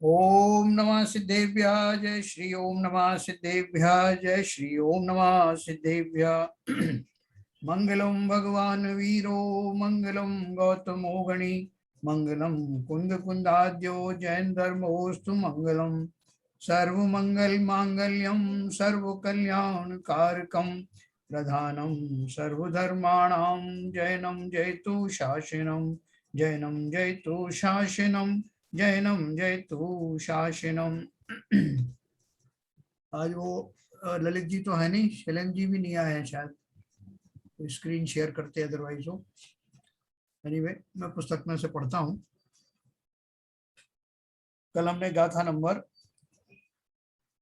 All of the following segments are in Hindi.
ओम नमः सिद्धेभ्यः जय श्री ओम नमः सिद्धेभ्यः जय श्री ओम नमः सिद्धेभ्यः। मंगलम भगवान वीरो मंगलम गौतमो गणी मंगलम कुंद कुंदाद्यो जैन धर्मोस्तु मंगलम सर्वमंगल मांगल्यम सर्व कल्याण कारकम प्रधानम सर्वधर्माणां जैनम जयतु शासनम जैनम जयतु शासनम जैनम जयतु शासनम। आज वो ललित जी तो है नहीं, शैलन जी भी नहीं आए हैं शायद, तो स्क्रीन शेयर करते अदरवाइज हो। एनीवे मैं पुस्तक में से पढ़ता हूँ। कल हमने गाथा नंबर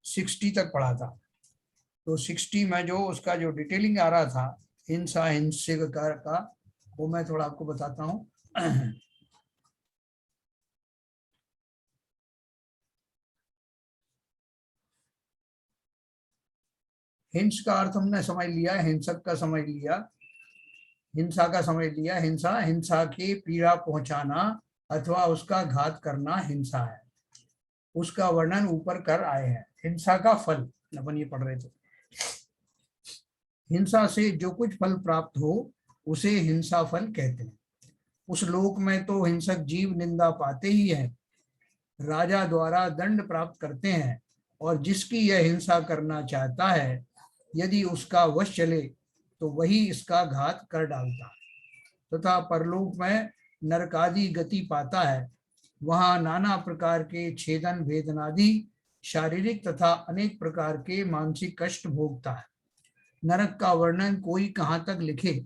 60 तक पढ़ा था, तो 60 में जो उसका जो डिटेलिंग आ रहा था हिंसा हिंसिकार का, वो मैं थोड़ा आपको बताता हूँ। हिंस का अर्थ हमने समझ लिया, हिंसक का समझ लिया, हिंसा का समझ लिया। हिंसा हिंसा की पीड़ा पहुंचाना अथवा उसका घात करना हिंसा है। उसका वर्णन ऊपर कर आए हैं। हिंसा का फल अपन ये पढ़ रहे थे। हिंसा से जो कुछ फल प्राप्त हो उसे हिंसा फल कहते हैं। उस लोक में तो हिंसक जीव निंदा पाते ही है, राजा द्वारा दंड प्राप्त करते हैं, और जिसकी यह हिंसा करना चाहता है यदि उसका वश चले तो वही इसका घात कर डालता है। तथा परलोक में नरकादि गति पाता है, वहां नाना प्रकार के छेदन भेदनादि शारीरिक तथा अनेक प्रकार के मानसिक कष्ट भोगता है। नरक का वर्णन कोई कहाँ तक लिखे,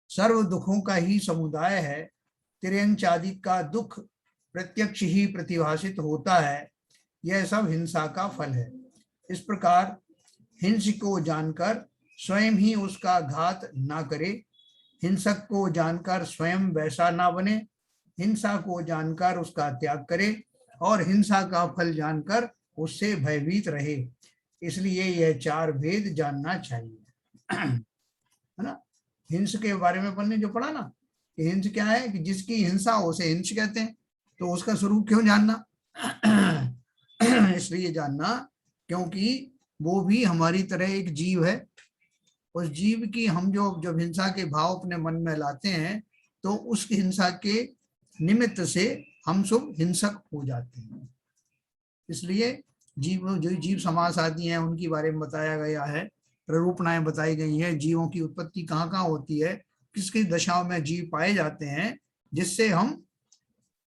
सर्व दुखों का ही समुदाय है। तिर्यंच आदि का दुख प्रत्यक्ष ही प्रतिभाषित होता है, यह सब हिंसा का फल है। इस प्रकार हिंस को जानकर स्वयं ही उसका घात ना करे, हिंसक को जानकर स्वयं वैसा ना बने, हिंसा को जानकर उसका त्याग करे और हिंसा का फल जानकर उससे भयभीत रहे। इसलिए यह चार भेद जानना चाहिए। है ना। हिंस के बारे में अपन ने जो पढ़ा ना कि हिंस क्या है, कि जिसकी हिंसा हो उसे हिंस कहते हैं। तो उसका स्वरूप क्यों जानना? इसलिए जानना क्योंकि वो भी हमारी तरह एक जीव है। उस जीव की हम जो जब हिंसा के भाव अपने मन में लाते हैं तो उस हिंसा के निमित्त से हम सब हिंसक हो जाते हैं। इसलिए जीव जो जीव समास आदि हैं उनके बारे में बताया गया है, प्ररूपणाएं बताई गई हैं, जीवों की उत्पत्ति कहाँ कहाँ होती है, किस किस दशाओं में जीव पाए जाते हैं, जिससे हम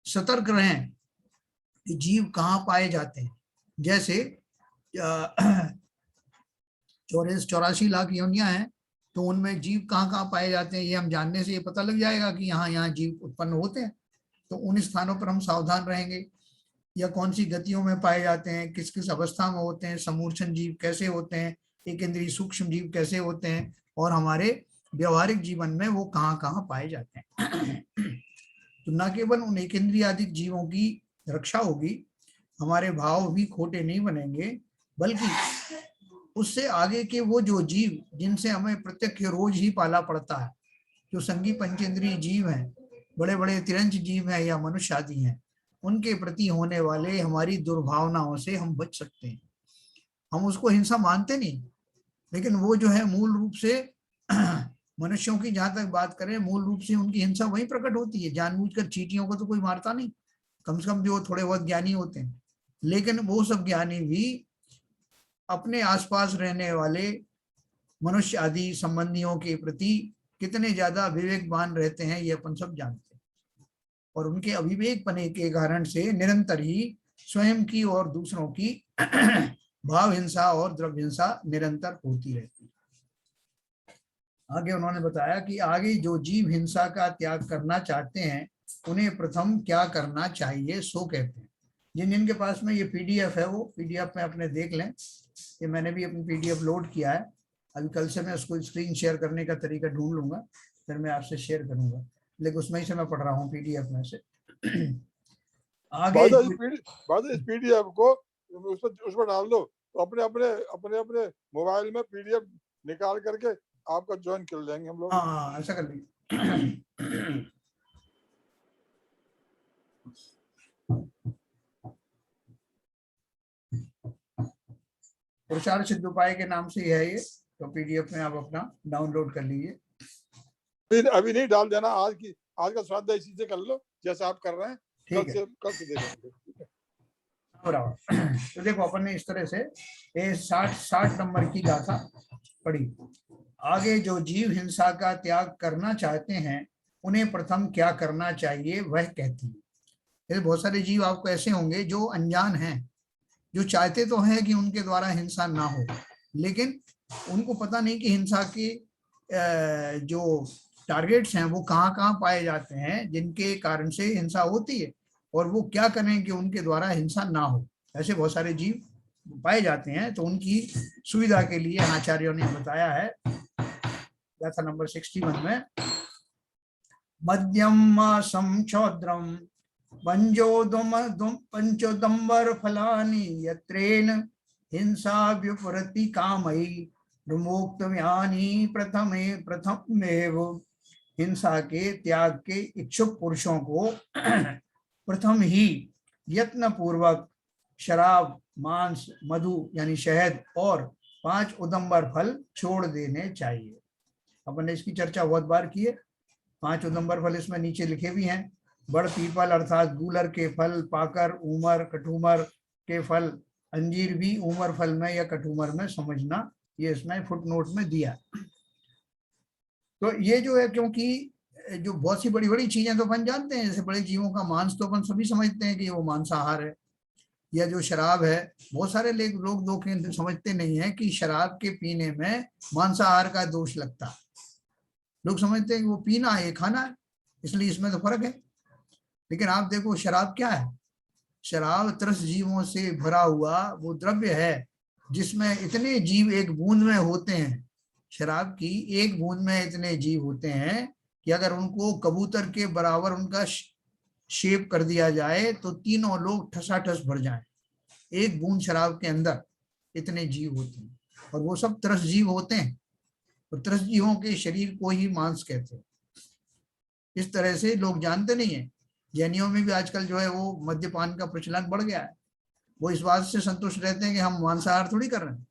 सतर्क रहें कि जीव कहाँ पाए जाते हैं। जैसे 84 लाख योनियां हैं, तो उनमें जीव कहाँ कहाँ पाए जाते हैं ये हम जानने से ये पता लग जाएगा कि यहाँ यहाँ जीव उत्पन्न होते हैं। तो उन स्थानों पर हम सावधान रहेंगे। या कौन सी गतियों में पाए जाते हैं, किस किस अवस्था में होते हैं, समूर्छन जीव कैसे होते हैं, एक इंद्रिय सूक्ष्म जीव कैसे होते हैं, और हमारे व्यवहारिक जीवन में वो कहाँ कहाँ पाए जाते हैं। तो न केवल उन एक इंद्रियादिक जीवों की रक्षा होगी, हमारे भाव भी खोटे नहीं बनेंगे, बल्कि उससे आगे के वो जो जीव जिनसे हमें प्रत्यक्ष रोज ही पाला पड़ता है, जो संगी पंचेंद्रीय जीव हैं, बड़े बड़े तिरंज जीव हैं या मनुष्य आदि हैं, उनके प्रति होने वाले हमारी दुर्भावनाओं से हम बच सकते हैं। हम उसको हिंसा मानते नहीं, लेकिन वो जो है मूल रूप से मनुष्यों की जहां तक बात करें, मूल रूप से उनकी हिंसा वहीं प्रकट होती है। जानबूझकर चींटियों को तो कोई मारता नहीं, कम से कम जो थोड़े बहुत ज्ञानी होते हैं। लेकिन वो सब ज्ञानी भी अपने आसपास रहने वाले मनुष्य आदि संबंधियों के प्रति कितने ज्यादा विवेकवान रहते हैं ये अपन सब जानते हैं। और उनके अविवेक पने के कारण से निरंतर ही स्वयं की और दूसरों की भाव हिंसा और द्रव्य हिंसा निरंतर होती रहती है। आगे उन्होंने बताया कि आगे जो जीव हिंसा का त्याग करना चाहते हैं उन्हें प्रथम क्या करना चाहिए सो कहते हैं। जिन जिनके पास में ये पीडीएफ है वो पीडीएफ में अपने देख लें। ये मैंने भी अपनी पीडीएफ लोड किया है। अभी कल से मैं उसको स्क्रीन शेयर करने का तरीका ढूंढ लूंगा, फिर मैं आपसे शेयर करूंगा, लेकिन उसमें ही से मैं पढ़ रहा हूँ पीडीएफ में से। आगे बाद इस पीडीएफ को उसमें डाल दो, तो अपने अपने अपने अपने मोबाइल में पीडीएफ निकाल करके आपका ज्वाइन कर लेंगे हम लोग। हाँ ऐसा कर लीजिए। पुरुषार्थ सिद्ध उपाय के नाम से है ये, तो पीडीएफ में आप अपना डाउनलोड कर लीजिए। अभी नहीं डाल देना, आज का स्वाध्याय इसी से कर लो जैसा आप कर रहे हैं, ठीक है, कल से देखेंगे। बराबर। तो देखो अपन ने इस तरह से ये 60 नंबर की गाथा पढ़ी। आगे जो जीव हिंसा का त्याग करना चाहते हैं उन्हें प्रथम क्या करना चाहिए वह कहती है। जैसे बहुत सारे जीव आपको ऐसे होंगे जो अनजान हैं, जो चाहते तो हैं कि उनके द्वारा हिंसा ना हो, लेकिन उनको पता नहीं कि हिंसा के जो टारगेट्स हैं वो कहाँ कहाँ पाए जाते हैं जिनके कारण से हिंसा होती है, और वो क्या करें कि उनके द्वारा हिंसा ना हो। ऐसे बहुत सारे जीव पाए जाते हैं, तो उनकी सुविधा के लिए आचार्यों ने बताया है गाथा नंबर 61 में, मध्यम संक्षोद्रम पंचोदम्बर फलानि यत्रेन हिंसा व्युपरति कामयी विमुक्तव्यानि प्रथमेव। हिंसा के त्याग के इच्छुक पुरुषों को प्रथम ही यत्न पूर्वक शराब, मांस, मधु यानी शहद और 5 उदम्बर फल छोड़ देने चाहिए। अपन ने इसकी चर्चा बहुत बार की है। 5 उदम्बर फल इसमें नीचे लिखे भी हैं। बड़ पीपल अर्थात गूलर के फल, पाकर, ऊमर, कटूमर के फल, अंजीर भी ऊमर फल में या कटूमर में समझना, ये इसमें फुटनोट में दिया। तो ये जो है, क्योंकि जो बहुत सी बड़ी बड़ी चीजें तो अपन जानते हैं, जैसे बड़े जीवों का मांस तो अपन सभी समझते हैं कि वो मांसाहार है, या जो शराब है, बहुत सारे लोग समझते नहीं है कि शराब के पीने में मांसाहार का दोष लगता है। लोग समझते हैं कि वो पीना है, खाना है, इसलिए इसमें तो फर्क है। लेकिन आप देखो शराब क्या है, शराब त्रस्त जीवों से भरा हुआ वो द्रव्य है जिसमें इतने जीव एक बूंद में होते हैं। शराब की एक बूंद में इतने जीव होते हैं कि अगर उनको कबूतर के बराबर उनका शेप कर दिया जाए तो तीनों लोग ठसाठस भर जाएं। एक बूंद शराब के अंदर इतने जीव होते हैं, और वो सब त्रस्त जीव होते हैं, और त्रस्त जीवों के शरीर को ही मांस कहते हैं। इस तरह से लोग जानते नहीं है। जैनियों में भी आजकल जो है वो मद्यपान का प्रचलन बढ़ गया है। वो इस बात से संतुष्ट रहते हैं कि हम मांसाहार थोड़ी कर रहे हैं,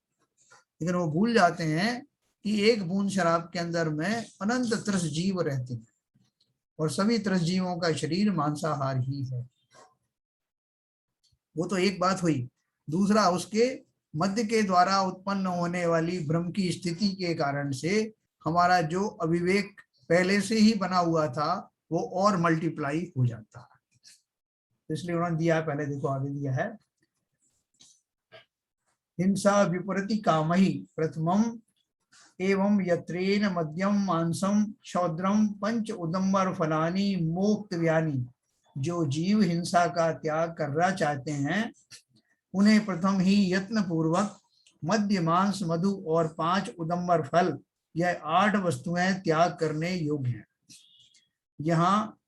लेकिन वो भूल जाते हैं कि एक बूंद शराब के अंदर में अनंत त्रस्त जीव रहते हैं, और सभी त्रस्त जीवों का शरीर मांसाहार ही है। वो तो एक बात हुई। दूसरा, उसके मध्य के द्वारा उत्पन्न होने वाली भ्रम की स्थिति के कारण से हमारा जो अविवेक पहले से ही बना हुआ था वो और मल्टीप्लाई हो जाता है। इसलिए उन्होंने दिया है, पहले देखो आगे दिया है, हिंसा विपरीति कामहि प्रथमम एवं यत्रेन मध्यम मांसम शौद्रम पंच उदम्बर फलानी मोक्तव्यानि। जो जीव हिंसा का त्याग करना चाहते हैं उन्हें प्रथम ही यत्न पूर्वक मध्य, मांस, मधु और 5 उदम्बर फल, यह 8 वस्तुएं त्याग करने योग्य हैं। यहाँ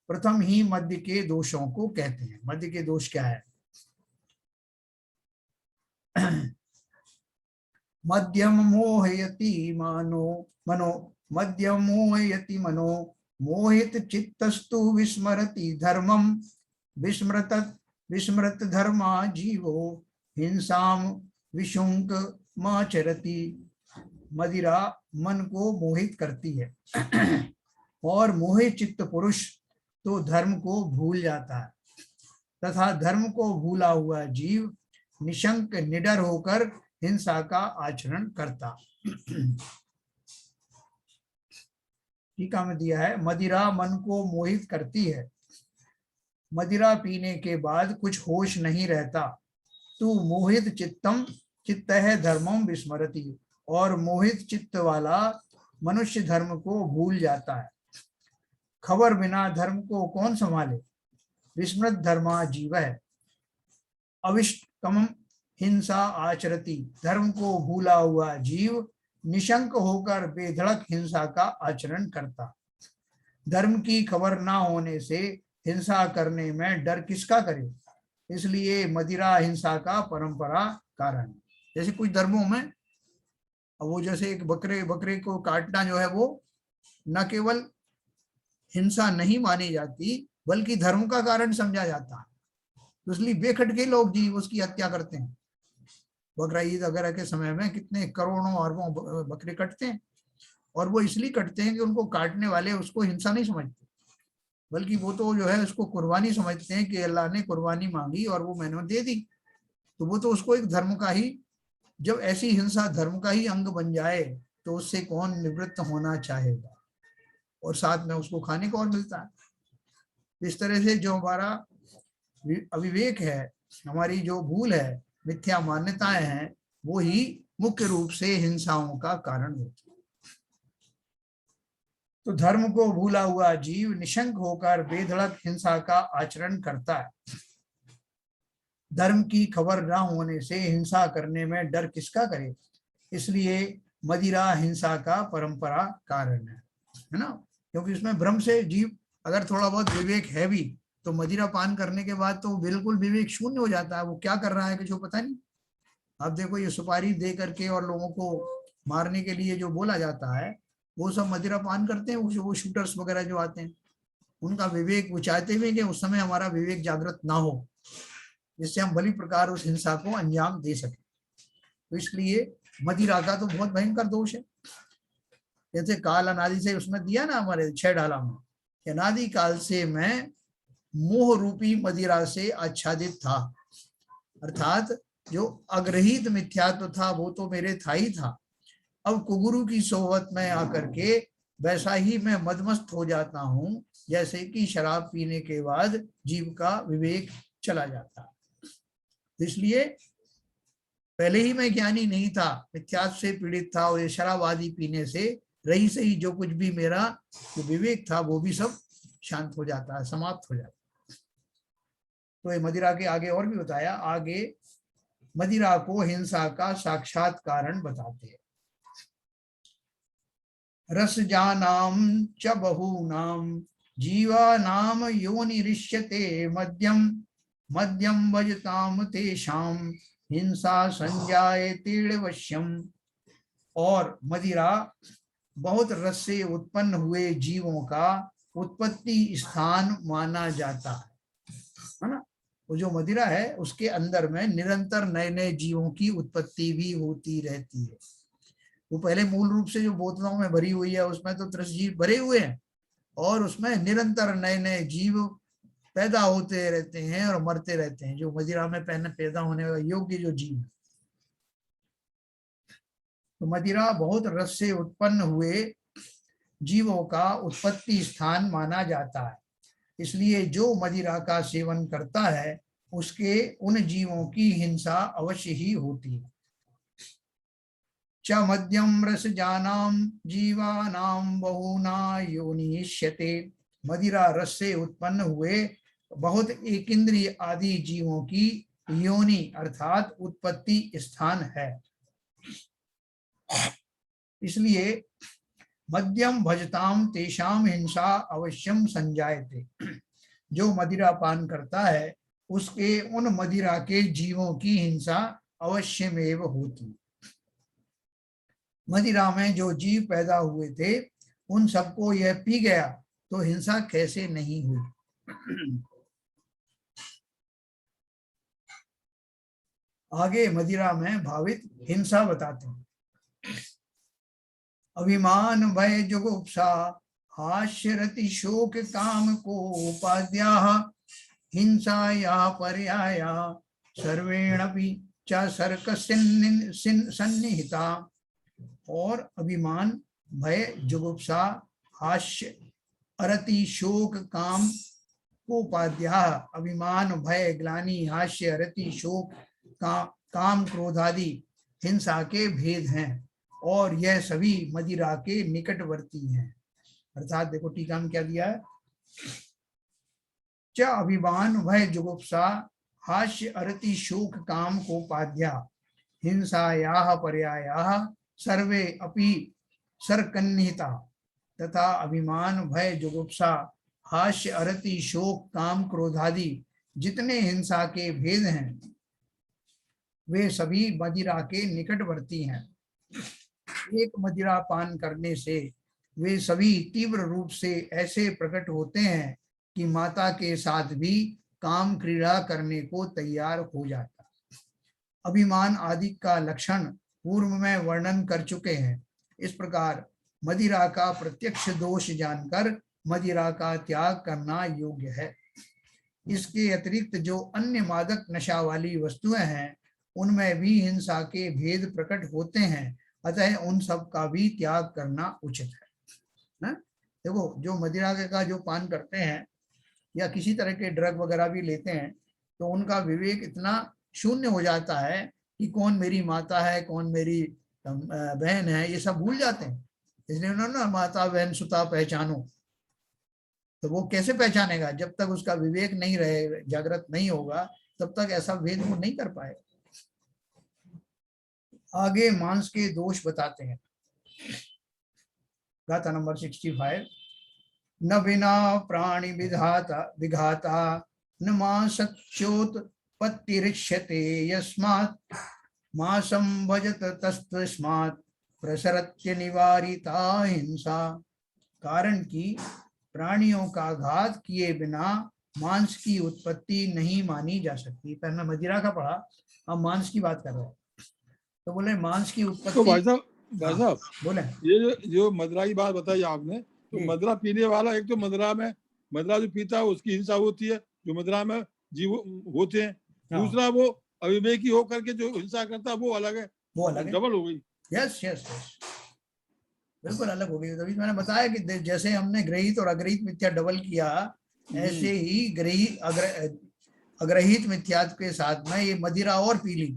प्रथम ही मध्य के दोषों को कहते हैं। मध्य के दोष क्या है? मध्यम मोहयति मनो मध्यम मोहयति मनो मोहित चित्तस्तु विस्मरति धर्मम विस्मृत धर्मा जीवो हिंसाम विशुंक माचरति। मदिरा मन को मोहित करती है और मोहित चित्त पुरुष तो धर्म को भूल जाता है, तथा धर्म को भूला हुआ जीव निशंक निडर होकर हिंसा का आचरण करता। टीका में दिया है, मदिरा मन को मोहित करती है, मदिरा पीने के बाद कुछ होश नहीं रहता। तू मोहित चित्त है धर्मम विस्मरति, और मोहित चित्त वाला मनुष्य धर्म को भूल जाता है। खबर बिना धर्म को कौन संभाले? विस्मृत धर्मा जीव है अविष्टकम हिंसा आचरति। धर्म को भूला हुआ जीव निशंक होकर बेधड़क हिंसा का आचरण करता। धर्म की खबर ना होने से हिंसा करने में डर किसका करे? इसलिए मदिरा हिंसा का परंपरा कारण। जैसे कुछ धर्मों में वो जैसे एक बकरे को काटना जो है वो न केवल हिंसा नहीं मानी जाती बल्कि धर्म का कारण समझा जाता है। तो इसलिए बेखटके लोग जीव उसकी हत्या करते हैं। बकरा ईद वगैरह के समय में कितने करोड़ों अरबों बकरे कटते हैं, और वो इसलिए कटते हैं कि उनको काटने वाले उसको हिंसा नहीं समझते, बल्कि वो तो जो है उसको कुर्बानी समझते हैं कि अल्लाह ने कुर्बानी मांगी और वो मैंने दे दी, तो वो तो उसको एक धर्म का ही, जब ऐसी हिंसा धर्म का ही अंग बन जाए तो उससे कौन निवृत्त होना चाहेगा, और साथ में उसको खाने को और मिलता है। इस तरह से जो हमारा अविवेक है, हमारी जो भूल है, मिथ्या मान्यताएं हैं, वो ही मुख्य रूप से हिंसाओं का कारण होती है। तो धर्म को भूला हुआ जीव निशंक होकर बेधड़क हिंसा का आचरण करता है। धर्म की खबर न होने से हिंसा करने में डर किसका करे, इसलिए मदिरा हिंसा का परंपरा कारण है ना, क्योंकि उसमें भ्रम से जीव, अगर थोड़ा बहुत विवेक है भी तो मदिरा पान करने के बाद तो बिल्कुल विवेक शून्य हो जाता है, वो क्या कर रहा है कुछ पता नहीं। अब देखो ये सुपारी दे करके और लोगों को मारने के लिए जो बोला जाता है, वो सब मदिरा पान करते हैं, वो शूटर्स वगैरह जो आते हैं, उनका विवेक, वो चाहते हुए कि उस समय हमारा विवेक जागृत ना हो, जिससे हम भली प्रकार उस हिंसा को अंजाम दे सके। तो इसलिए मदिरा का तो बहुत भयंकर दोष है। जैसे काल अनादि से उसमें दिया ना हमारे 6 ढाला में, अनादि काल से मैं मोह रूपी मदिरा से आच्छादित था, अर्थात जो अग्रहित मिथ्यात्व था वो तो मेरे था ही था, अब कुगुरु की सोहबत में आकर के वैसा ही मैं मदमस्त हो जाता हूं जैसे कि शराब पीने के बाद जीव का विवेक चला जाता है। इसलिए पहले ही मैं ज्ञानी नहीं था, मिथ्यात्व से पीड़ित था, और ये शराब आदि पीने से रही सही जो कुछ भी मेरा जो विवेक था वो भी सब शांत हो जाता है, समाप्त हो जाता है। तो ये मदिरा के आगे और भी बताया, आगे मदिरा को हिंसा का साक्षात कारण बताते हैं। रसजानाम च बहूनाम जीवानाम योनिरिष्यते मध्यम मध्यम भजताम तेषाम हिंसा संजायते वश्यम। और मदिरा बहुत रस से उत्पन्न हुए जीवों का उत्पत्ति स्थान माना जाता है ना। वो जो मदिरा है उसके अंदर में निरंतर नए नए जीवों की उत्पत्ति भी होती रहती है। वो पहले मूल रूप से जो बोतलों में भरी हुई है उसमें तो 30 जीव भरे हुए हैं, और उसमें निरंतर नए नए जीव पैदा होते रहते हैं और मरते रहते हैं, जो मदिरा में पैदा होने का योग्य जो जीव। तो मदिरा बहुत रस से उत्पन्न हुए जीवों का उत्पत्ति स्थान माना जाता है, इसलिए जो मदिरा का सेवन करता है उसके उन जीवों की हिंसा अवश्य ही होती है। च मध्यम रस जानाम जीवानाम बहुना योनिष्यते। मदिरा रस से उत्पन्न हुए बहुत एक इंद्रिय आदि जीवों की योनि अर्थात उत्पत्ति स्थान है। इसलिए मध्यम भजताम तेषाम हिंसा अवश्यम संजायते। जो मदिरा पान करता है उसके उन मदिरा के जीवों की हिंसा अवश्यमेव होती। मदिरा में जो जीव पैदा हुए थे उन सबको यह पी गया तो हिंसा कैसे नहीं हुई। आगे मदिरा में भावित हिंसा बताते हैं। अभिमान भय जुगुप्सा हास्य रति शोक काम को उपाद्या हिंसा या पर्याया सर्वेणपि च सर्क सन्निहिता। और अभिमान भय जुगुप्सा हास्य अरति शोक काम कोपाद्या। अभिमान भय ग्लानि हास्य अरति शोक काम क्रोधादि हिंसा के भेद हैं, और यह सभी मदिरा के निकटवर्ती हैं। अर्थात देखो टीका में क्या दिया है, च अभिमान भय जुगुप्सा हास्य अरति शोक काम कोपाद्या हिंसायाः पर्यायाः सर्वे अपि सर्कन्निहिता। तथा अभिमान भय जुगुप्सा हास्य अरति शोक काम क्रोधादि जितने हिंसा के भेद हैं वे सभी मदिरा के निकटवर्ती हैं। एक मदिरा पान करने से वे सभी तीव्र रूप से ऐसे प्रकट होते हैं कि माता के साथ भी काम क्रीड़ा करने को तैयार हो जाता। अभिमान आदि का लक्षण पूर्व में वर्णन कर चुके हैं। इस प्रकार मदिरा का प्रत्यक्ष दोष जानकर मदिरा का त्याग करना योग्य है। इसके अतिरिक्त जो अन्य मादक नशा वाली वस्तुएं हैं उनमें भी हिंसा के भेद प्रकट होते हैं, अतः उन सब का भी त्याग करना उचित है ना? देखो, जो मदिरा का जो पान करते हैं या किसी तरह के ड्रग वगैरह भी लेते हैं तो उनका विवेक इतना शून्य हो जाता है कि कौन मेरी माता है, कौन मेरी बहन है, ये सब भूल जाते हैं। इसलिए उन्होंने माता बहन सुता पहचानो, तो वो कैसे पहचानेगा? जब तक उसका विवेक नहीं रहे, जागृत नहीं होगा, तब तक ऐसा भेद वो नहीं कर पाएगा। आगे मांस के दोष बताते हैं। गाथा नंबर 65। न बिना प्राणि विघाता न मांसच्योत्पत्तिरिष्यते यस्मात् मांसं भजत तस्मात् प्रसरत्य निवारिता हिंसा। कारण की प्राणियों का घात किए बिना मांस की उत्पत्ति नहीं मानी जा सकती। पहले मदिरा का पढ़ा, हम मांस की बात कर रहे हैं। तो बोले मांस की उत्पत्ति। तो भाई साहब बोले, ये जो मदिरा की बात बताई आपने, तो मदिरा पीने वाला, एक तो मदिरा जो पीता है उसकी हिंसा होती है, जो मदिरा में जीव होते हैं। दूसरा वो अविवेकी होकर के जो हिंसा करता है वो अलग है, वो अलग है, डबल हो गई। यस यस यस, बिल्कुल अलग हो गई। तभी मैंने बताया कि जैसे हमने ग्रहित और अग्रहित मिथ्या डबल किया, ऐसे ही अग्रहित मिथ्या के साथ में ये मदिरा और पी ली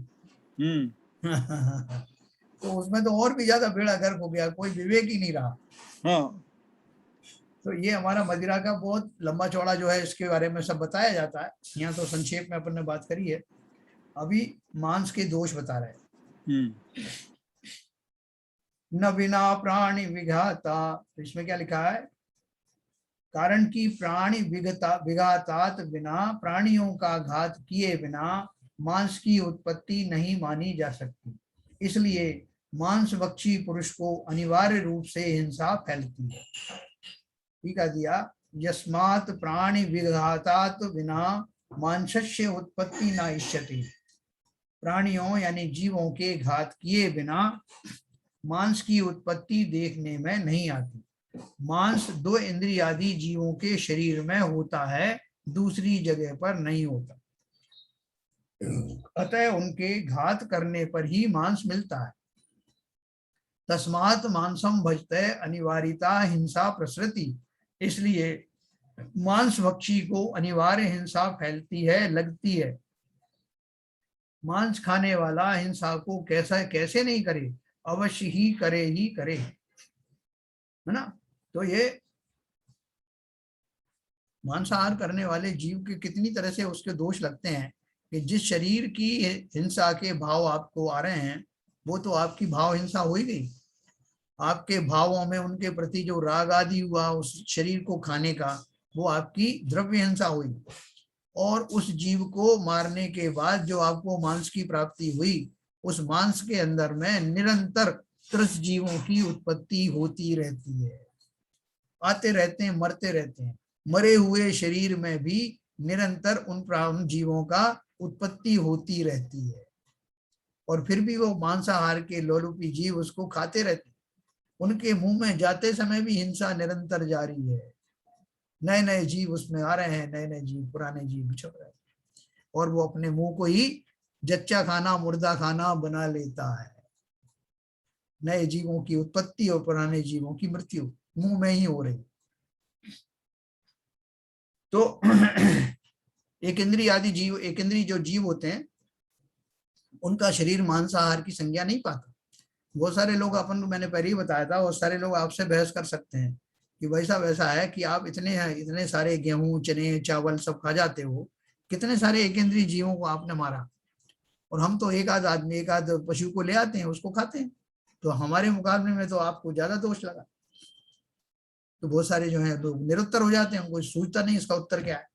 तो उसमें तो और भी ज्यादा बेड़ा गर्क हो गया, कोई विवेक ही नहीं रहा। हाँ। तो ये हमारा मदिरा का बहुत लंबा चौड़ा जो है इसके बारे में सब बताया जाता है। यहाँ तो संक्षेप में अपन ने बात करी है। अभी मांस के दोष बता रहे हैं। न बिना प्राणी विघाता, इसमें क्या लिखा है? कारण की प्राणी विघातात बिना, प्राणियों का घात किए बिना मांस की उत्पत्ति नहीं मानी जा सकती। इसलिए मांस भक्षी पुरुष को अनिवार्य रूप से हिंसा फैलती है। ठीक है दिया, यस्मात् प्राणी विघातात बिना मांसस्य उत्पत्ति न इष्यते। प्राणियों यानी जीवों के घात किए बिना मांस की उत्पत्ति देखने में नहीं आती। मांस दो इंद्रियादि जीवों के शरीर में होता है, दूसरी जगह पर नहीं होता। अतः उनके घात करने पर ही मांस मिलता है। तस्मात् मांसम भजते अनिवार्यता हिंसा प्रसृति। इसलिए मांस भक्षी को अनिवार्य हिंसा फैलती है, लगती है। मांस खाने वाला हिंसा को कैसे नहीं करे, अवश्य ही करे, है ना? तो ये मांसाहार करने वाले जीव के कितनी तरह से उसके दोष लगते हैं कि जिस शरीर की हिंसा के भाव आपको आ रहे हैं वो तो आपकी भाव हिंसा हो ही गई। आपके भावों में उनके प्रति जो राग आदि हुआ उस शरीर को खाने का, वो आपकी द्रव्य हिंसा हुई। और उस जीव को मारने के बाद जो आपको मांस की प्राप्ति हुई, उस मांस के अंदर में निरंतर त्रस्त जीवों की उत्पत्ति होती रहती है, आते रहते हैं, मरते रहते हैं। मरे हुए शरीर में भी निरंतर उन जीवों का उत्पत्ति होती रहती है और फिर भी वो मांसाहार के लोलुपी जीव उसको खाते रहते हैं। उनके मुंह में जाते समय भी हिंसा निरंतर जारी है। नए नए जीव उसमें आ रहे हैं, नए नए जीव, पुराने जीव बिछड़ रहे हैं और वो अपने मुंह को ही जच्चा खाना, मुर्दा खाना बना लेता है। नए जीवों की उत्पत्ति और पुराने जीवों की मृत्यु मुंह में ही हो रही। तो एक इंद्रिय जो जीव होते हैं उनका शरीर मांसाहार की संज्ञा नहीं पाता। बहुत सारे लोग, मैंने पहले ही बताया था, बहुत सारे लोग आपसे बहस कर सकते हैं कि वैसा है कि आप इतने सारे गेहूं, चने, चावल सब खा जाते हो, कितने सारे एक इंद्रिय जीवों को आपने मारा, और हम तो एक आध पशु को ले आते हैं, उसको खाते हैं, तो हमारे मुकाबले में तो आपको ज्यादा दोष लगा। तो बहुत सारे जो है लोग निरुत्तर हो जाते हैं, उनको सूझता नहीं इसका उत्तर क्या है।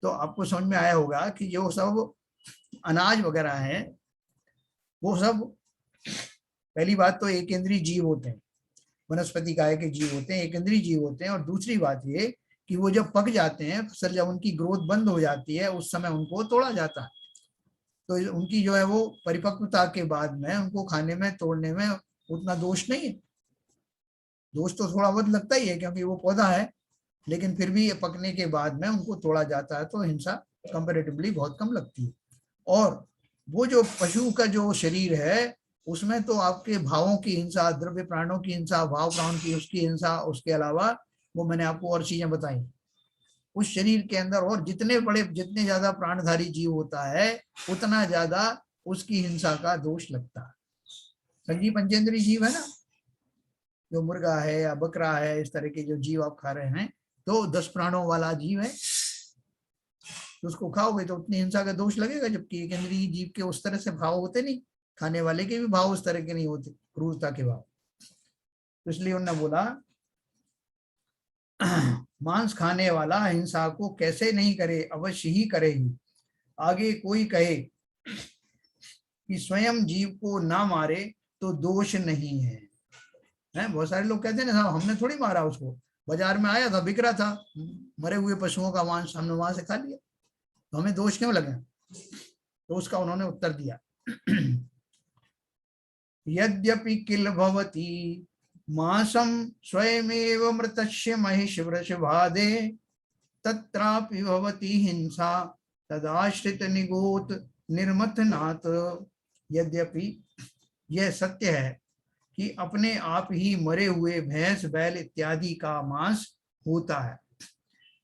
तो आपको समझ में आया होगा कि जो सब अनाज वगैरह है वो सब, पहली बात तो एक इंद्रिय जीव होते हैं, वनस्पति काय के जीव होते हैं, एक इंद्रिय जीव होते हैं। और दूसरी बात ये कि वो जब पक जाते हैं, फसल जब उनकी ग्रोथ बंद हो जाती है, उस समय उनको तोड़ा जाता है। तो उनकी जो है वो परिपक्वता के बाद में उनको खाने में तोड़ने में उतना दोष नहीं है। दोष तो थोड़ा बहुत लगता ही है क्योंकि वो पौधा है, लेकिन फिर भी पकने के बाद में उनको तोड़ा जाता है तो हिंसा कंपैरेटिवली बहुत कम लगती है। और वो जो पशु का जो शरीर है उसमें तो आपके भावों की हिंसा, द्रव्य प्राणों की हिंसा, भाव प्राण की उसकी हिंसा, उसके अलावा वो मैंने आपको और चीजें बताई। उस शरीर के अंदर और जितने ज्यादा प्राणधारी जीव होता है उतना ज्यादा उसकी हिंसा का दोष लगता है। संजीव पंचेंद्रीय जीव है ना, जो मुर्गा है या बकरा है, इस तरह के जो जीव आप खा रहे हैं, तो 10 प्राणों वाला जीव है, तो उसको खाओगे तो उतनी हिंसा का दोष लगेगा। जबकि एक इंद्रिय जीव के उस तरह से भाव होते नहीं, खाने वाले के भी भाव उस तरह के नहीं होते, क्रूरता के भाव। तो इसलिए उन्होंने बोला मांस खाने वाला हिंसा को कैसे नहीं करे, अवश्य ही करे ही। आगे कोई कहे कि स्वयं जीव को ना मारे तो दोष नहीं है। बहुत सारे लोग कहते हैं ना, हमने थोड़ी मारा उसको, बाजार में आया था, बिक रहा था, मरे हुए पशुओं का मांस हमने वहां से खा लिया, तो हमें दोष क्यों लगे? तो उसका उन्होंने उत्तर दिया यद्यपि किल भवति मांसम स्वयमेव मृतस्य महिष वृषभादे तत्रापि भवति हिंसा तदाश्रित निगोत निर्मथनात्। यद्यपि यह सत्य है कि अपने आप ही मरे हुए भैंस बैल इत्यादि का मांस होता है,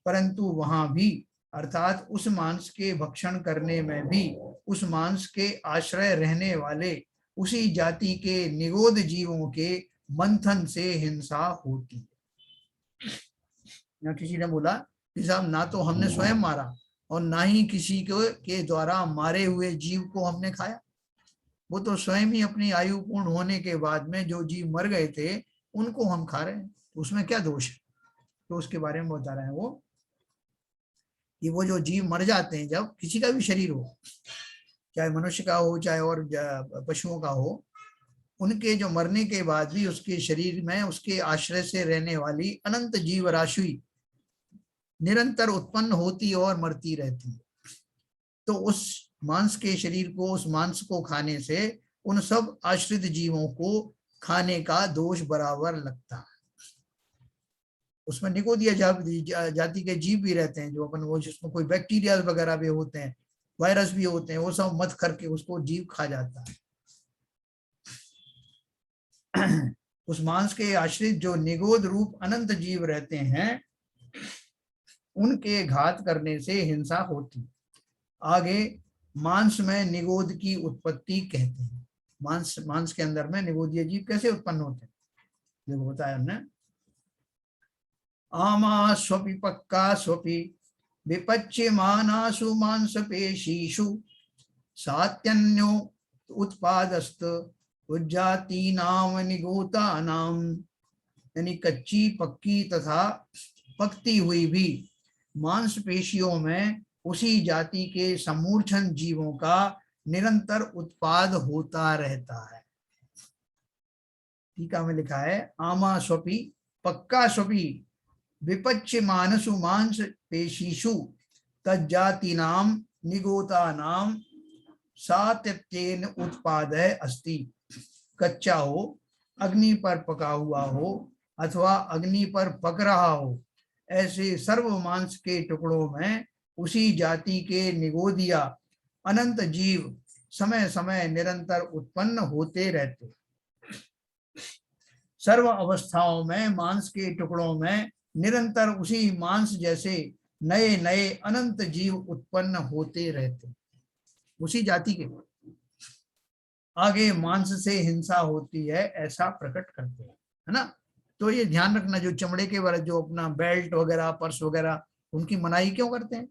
परंतु वहां भी अर्थात उस मांस के भक्षण करने में भी उस मांस के आश्रय रहने वाले उसी जाति के निगोद जीवों के मंथन से हिंसा होती है। ना किसी ने बोला कि साहब ना तो हमने स्वयं मारा और ना ही किसी के द्वारा मारे हुए जीव को हमने खाया, वो तो स्वयं ही अपनी आयु पूर्ण होने के बाद में जो जीव मर गए थे उनको हम खा रहे हैं, तो उसमें क्या दोष है? तो उसके बारे में बता रहे हैं वो कि वो जो जीव मर जाते हैं, जब किसी का भी शरीर हो, चाहे मनुष्य का हो चाहे और पशुओं का हो, उनके जो मरने के बाद भी उसके शरीर में उसके आश्रय से रहने वाली अनंत जीव राशि निरंतर उत्पन्न होती और मरती रहती है। तो उस मांस के शरीर को, उस मांस को खाने से उन सब आश्रित जीवों को खाने का दोष बराबर लगता है। उसमें निगोदिया जाति के जीव भी रहते हैं, जो अपन वो जिसमें कोई बैक्टीरिया वगैरह भी होते हैं, वायरस भी होते हैं, वो सब मत करके उसको जीव खा जाता है। उस मांस के आश्रित जो निगोद रूप अनंत जीव रहते हैं उनके घात करने से हिंसा होती। आगे मांस में निगोद की उत्पत्ति कहते हैं। मांस के अंदर में निगोदीय जीव कैसे उत्पन्न होते हैं देखो बताया हमने। आमा स्वपि पक्का स्वपि विपच्यमानासु मांस पेशीषु सात्यन्यो उत्पादस्त उज्जातीनाम निगोतानाम, यानी कच्ची पक्की तथा पकती हुई भी मांसपेशियों में उसी जाति के समूर्छन जीवों का निरंतर उत्पाद होता रहता है। टीका में लिखा है आमा स्वपि पक्का स्वपि विपच्य मानसु मांस पेशीषु तज्जातीनाम निगोतानाम सात्यत्येन उत्पादय अस्ति। कच्चा हो, अग्नि पर पका हुआ हो अथवा अग्नि पर पक रहा हो, ऐसे सर्व मांस के टुकड़ों में उसी जाति के निगोदिया अनंत जीव समय समय निरंतर उत्पन्न होते रहते। सर्व अवस्थाओं में मांस के टुकड़ों में निरंतर उसी मांस जैसे नए नए अनंत जीव उत्पन्न होते रहते, उसी जाति के। आगे मांस से हिंसा होती है ऐसा प्रकट करते हैं, है ना। तो ये ध्यान रखना, जो चमड़े के वाले जो अपना बेल्ट वगैरह पर्स वगैरह, उनकी मनाही क्यों करते हैं?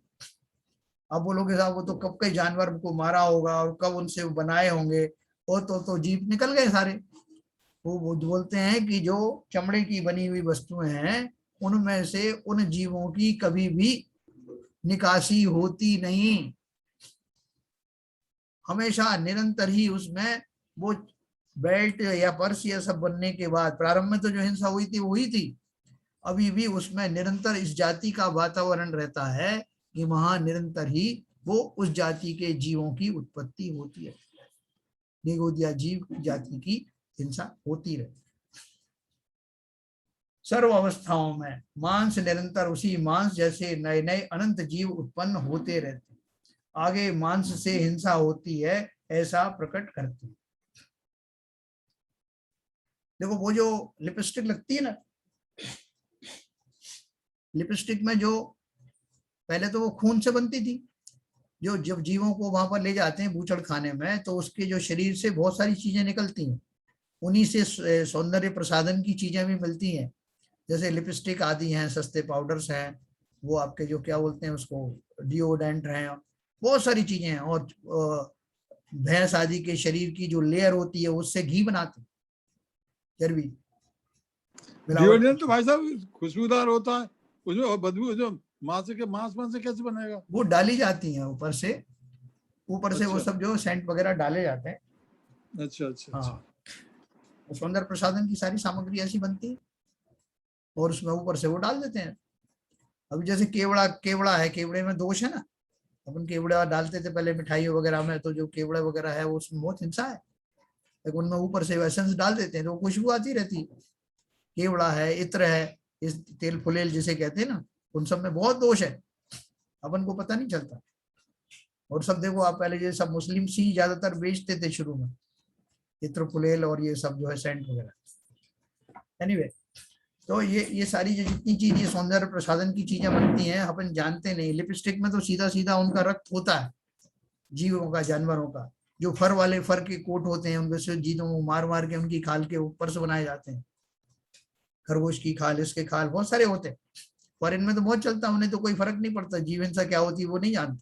अब बोलोगे साहब वो तो कब के जानवर को मारा होगा और कब उनसे बनाए होंगे, वो तो जीव निकल गए सारे। वो बोलते हैं कि जो चमड़े की बनी हुई वस्तुएं हैं उनमें से उन जीवों की कभी भी निकासी होती नहीं, हमेशा निरंतर ही उसमें वो बेल्ट या पर्स या सब बनने के बाद प्रारंभ में तो जो हिंसा हुई थी वो हुई थी, अभी भी उसमें निरंतर इस जाति का वातावरण रहता है कि वहां निरंतर ही वो उस जाति के जीवों की उत्पत्ति होती है। निगोदिया जीव जाति की हिंसा होती रहे। सर्व अवस्थाओं में मांस निरंतर उसी मांस जैसे नए नए अनंत जीव उत्पन्न होते रहते। आगे मांस से हिंसा होती है ऐसा प्रकट करते हैं। देखो वो जो लिपस्टिक लगती है ना, लिपस्टिक में जो पहले तो वो खून से बनती थी, जो जब जीवों को वहां पर ले जाते हैं बूचड़ खाने में तो उसके जो शरीर से बहुत सारी चीजें निकलती हैं, उन्हीं से सौंदर्य प्रसाधन की चीजें भी मिलती हैं, जैसे लिपस्टिक आदि हैं, सस्ते पाउडर्स हैं, वो आपके जो क्या बोलते हैं उसको डिओडेंट हैं, बहुत सारी चीजें हैं। और भैंस आदि के शरीर की जो लेयर होती है उससे घी बनाते हैं, चर्बी डिओड्रेंट तो भाई साहब खुशबूदार होता है, उसमें और बदबू जो मांस से कैसे बनेगा? वो डाली जाती हैं ऊपर से वो अच्छा सब जो सेंट वगैरह डाले जाते हैं। अच्छा अच्छा अच्छा। हाँ, सौंदर्य प्रसाधन की सारी सामग्री ऐसी बनती है और उसमें ऊपर से वो डाल देते हैं। अभी जैसे केवड़ा केवड़ा है, केवड़े में दोष है ना, अपन केवड़ा डालते थे पहले मिठाइयों वगैरह में, तो जो केवड़ा वगैरह है वो उसमें बहुत हिंसा है, लेकिन उनमें ऊपर से एसेंस डाल देते हैं तो खुशबू आती रहती है। केवड़ा है, इत्र है, इस तेल फुलेल जिसे कहते हैं ना, उन सब में बहुत दोष है, अपन को पता नहीं चलता। और सब देखो आप, पहले ये सब मुस्लिम सी ज्यादातर बेचते थे शुरू में, इत्र फुलेल और ये सब जो है सेंट वगैरह। एनीवे, तो ये सारी जो जितनी चीज ये सौंदर्य प्रसाधन की चीजें बनती हैं अपन जानते नहीं। लिपस्टिक में तो सीधा सीधा उनका रक्त होता है, जीवों का, जानवरों का। जो फर वाले फर के कोट होते हैं उनके से जीतों को मार मार के उनकी खाल के ऊपर से बनाए जाते हैं। खरगोश की खाल, इसके खाल, बहुत सारे होते हैं। फॉरेन में तो बहुत चलता है, उन्हें तो कोई फर्क नहीं पड़ता, जीव हिंसा क्या होती है वो नहीं जानते।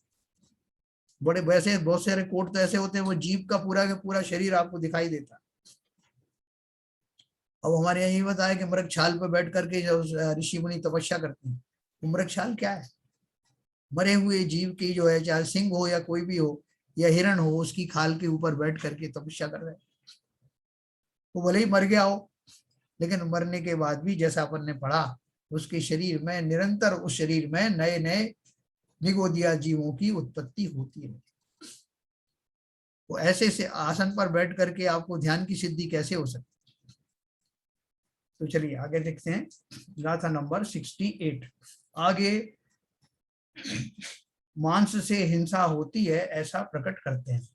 बड़े वैसे बहुत सारे कोट तो ऐसे होते हैं वो जीव का पूरा शरीर आपको दिखाई देता है। अब हमारे यहाँ ये बताया कि मृग छाल पर बैठ करके जो ऋषि मुनि तपस्या करते हैं, वो मृग छाल क्या है? मरे हुए जीव की जो है, चाहे सिंह हो या कोई भी हो या हिरण हो, उसकी खाल के ऊपर बैठ करके तपस्या कर रहे हैं। वो भले ही मर गया हो, लेकिन मरने के बाद भी जैसा अपन ने पढ़ा, उसके शरीर में निरंतर, उस शरीर में नए नए निगोदिया जीवों की उत्पत्ति होती है। वो ऐसे से आसन पर बैठ करके आपको ध्यान की सिद्धि कैसे हो सकती? तो चलिए आगे देखते हैं, गाथा नंबर 68। आगे मांस से हिंसा होती है ऐसा प्रकट करते हैं।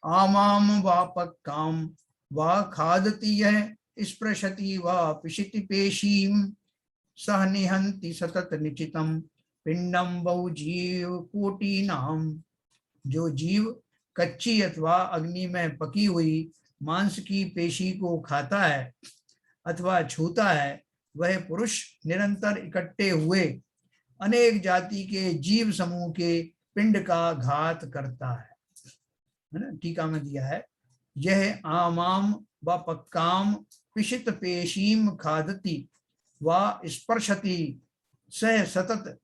आमाम वा पक्काम वा खादती है स्पृशति वा पिशिति पेशीम सह निहंति सतत निचितम पिंडम बहुजीव कोटि नाम। जो जीव कच्ची अथवा अग्नि में पकी हुई मांस की पेशी को खाता है अथवा छूता है, वह पुरुष निरंतर इकट्ठे हुए अनेक जाति के जीव समूह के पिंड का घात करता है ना। टीका में दिया है, यह आमाम व पक्काम पिशित पेशीम खादती व स्पर्शति सह सतत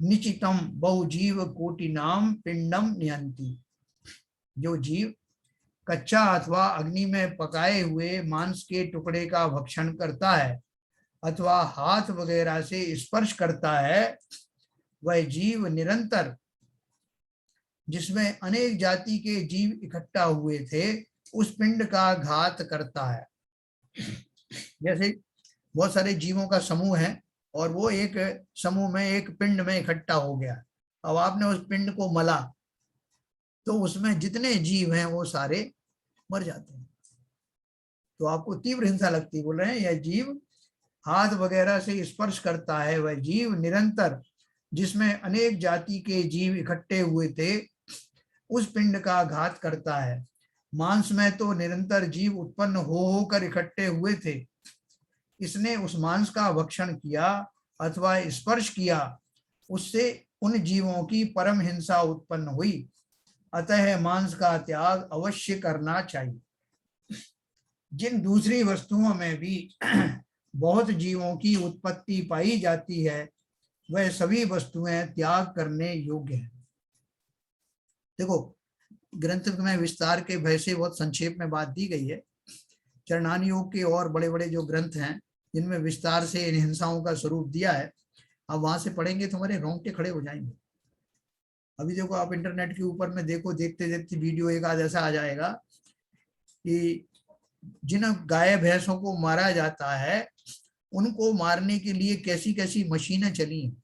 निचितम बहुजीव कोटि नाम पिंडम नियंती। जो जीव कच्चा अथवा अग्नि में पकाए हुए मांस के टुकड़े का भक्षण करता है अथवा हाथ वगैरह से स्पर्श करता है, वह जीव निरंतर, जिसमें अनेक जाति के जीव इकट्ठा हुए थे, उस पिंड का घात करता है। जैसे बहुत सारे जीवों का समूह है और वो एक समूह में एक पिंड में इकट्ठा हो गया, अब आपने उस पिंड को मला तो उसमें जितने जीव हैं वो सारे मर जाते हैं, तो आपको तीव्र हिंसा लगती है। बोल रहे हैं यह जीव हाथ वगैरह से स्पर्श करता है, वह जीव निरंतर, जिसमें अनेक जाति के जीव इकट्ठे हुए थे, उस पिंड का घात करता है। मांस में तो निरंतर जीव उत्पन्न हो होकर इकट्ठे हुए थे, इसने उस मांस का भक्षण किया अथवा स्पर्श किया, उससे उन जीवों की परम हिंसा उत्पन्न हुई। अतः मांस का त्याग अवश्य करना चाहिए। जिन दूसरी वस्तुओं में भी बहुत जीवों की उत्पत्ति पाई जाती है, वह सभी वस्तुएं त्याग करने योग्य हैं। देखो ग्रंथ में विस्तार के भय से बहुत संक्षेप में बात दी गई है। चरणान योग के और बड़े बड़े जो ग्रंथ हैं जिनमें विस्तार से इन हिंसाओं का स्वरूप दिया है, अब वहां से पढ़ेंगे तो हमारे रोंगटे खड़े हो जाएंगे। अभी देखो आप इंटरनेट के ऊपर में देखो, देखते देखते वीडियो एक आध ऐसा आ जाएगा कि जिन गाय भैंसों को मारा जाता है उनको मारने के लिए कैसी कैसी मशीनें चली हैं।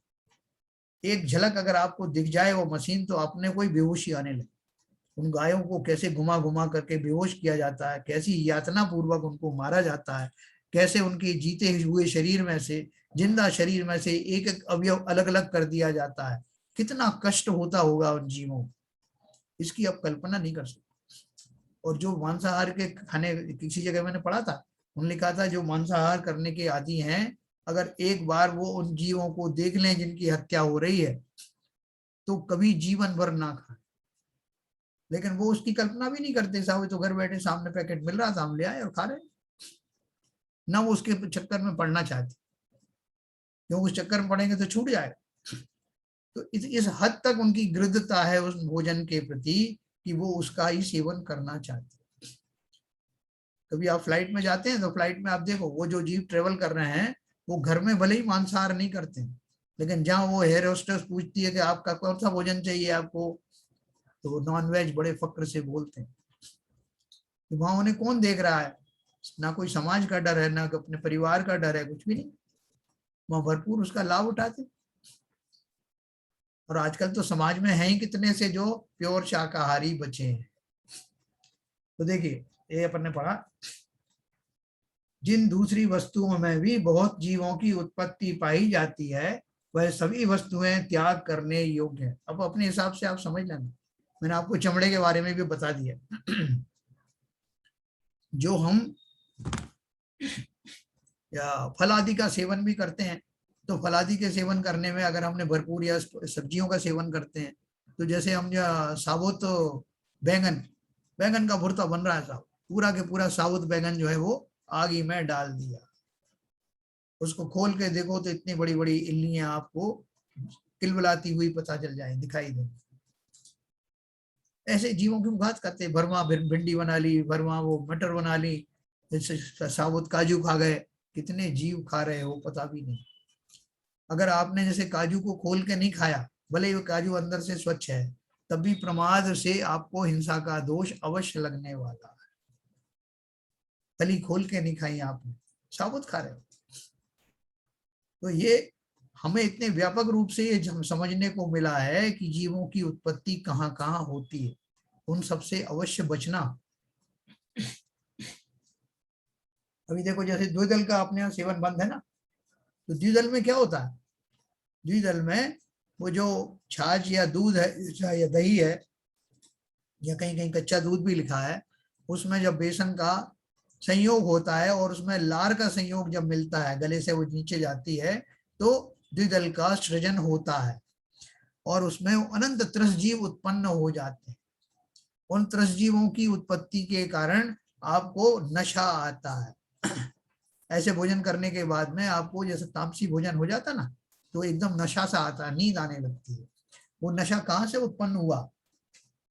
एक झलक अगर आपको दिख जाए वो मशीन तो अपने को ही बेहोशी आने लगे। उन गायों को कैसे घुमा घुमा करके बेहोश किया जाता है, कैसी यातना पूर्वक उनको मारा जाता है, कैसे उनके जीते हुए शरीर में से, जिंदा शरीर में से एक एक अवयव अलग अलग कर दिया जाता है। कितना कष्ट होता होगा उन जीवों, इसकी आप कल्पना नहीं कर सकते। और जो मांसाहार के खाने, किसी जगह मैंने पढ़ा था, उन्होंने कहा था जो मांसाहार करने के आदी हैं, अगर एक बार वो उन जीवों को देख लें जिनकी हत्या हो रही है तो कभी जीवन भर ना खाएं। लेकिन वो उसकी कल्पना भी नहीं करते, साहब तो घर बैठे सामने पैकेट मिल रहा था, हम ले आए और खा रहे, ना वो उसके चक्कर में पड़ना चाहते, क्योंकि उस चक्कर में पड़ेंगे तो छूट जाएगा। तो इस हद तक उनकी गृद्धता है उस भोजन के प्रति कि वो उसका ही सेवन करना चाहते। कभी आप फ्लाइट में जाते हैं तो फ्लाइट में आप देखो वो जो जीव ट्रेवल कर रहे हैं वो घर में भले ही मांसाहार नहीं करते, लेकिन जहां वो एयर होस्टेस पूछती है कि आपका कौन सा भोजन चाहिए आपको, तो नॉन वेज बड़े फक्र से बोलते हैं। तो वहां उन्हें कौन देख रहा है, ना कोई समाज का डर है, ना अपने परिवार का डर है, कुछ भी नहीं, वहां भरपूर उसका लाभ उठाते। और आजकल तो समाज में है ही कितने से जो प्योर शाकाहारी बचे हैं। तो देखिए ये अपन ने पढ़ा, जिन दूसरी वस्तुओं में भी बहुत जीवों की उत्पत्ति पाई जाती है वह सभी वस्तुएं त्याग करने योग्य है। अब अपने हिसाब से आप समझ लेना, मैंने आपको चमड़े के बारे में भी बता दिया। जो हम या फल आदि का सेवन भी करते हैं, तो फल आदि के सेवन करने में अगर हमने भरपूर या सब्जियों का सेवन करते हैं, तो जैसे हम साबुत बैंगन, बैंगन का भुर्ता बन रहा है साहब, पूरा के पूरा साबुत बैंगन जो है वो आग में डाल दिया, उसको खोल के देखो तो इतनी बड़ी बड़ी इल्लियां आपको किलबिलाती हुई पता चल जाए, दिखाई देंगी। ऐसे जीवों की घात करते, भरमा भिंडी बना ली, भरमा वो मटर बना ली, साबुत काजू खा गए, कितने जीव खा रहे हो पता भी नहीं। अगर आपने जैसे काजू को खोल के नहीं खाया, भले ही वो काजू अंदर से स्वच्छ है, तब भी प्रमाद से आपको हिंसा का दोष अवश्य लगने वाला है। कली खोल के नहीं खाई आपने, साबुत खा रहे हो। तो ये हमें इतने व्यापक रूप से ये समझने को मिला है कि जीवों की उत्पत्ति कहाँ कहाँ होती है, उन सबसे अवश्य बचना। अभी देखो जैसे द्विदल का अपने यहाँ सेवन बंद है ना, तो द्विदल में क्या होता है, द्विदल में वो जो छाछ या दूध है या दही है, या कहीं कहीं कच्चा दूध भी लिखा है, उसमें जब बेसन का संयोग होता है और उसमें लार का संयोग जब मिलता है, गले से वो नीचे जाती है, तो द्विदल का सृजन होता है और उसमें अनंत त्रसजीव उत्पन्न हो जाते हैं। उन त्रसजीवों की उत्पत्ति के कारण आपको नशा आता है। ऐसे भोजन करने के बाद में आपको जैसे तामसी भोजन हो जाता ना, तो एकदम नशा सा आता है, नींद आने लगती है। वो नशा कहाँ से उत्पन्न हुआ,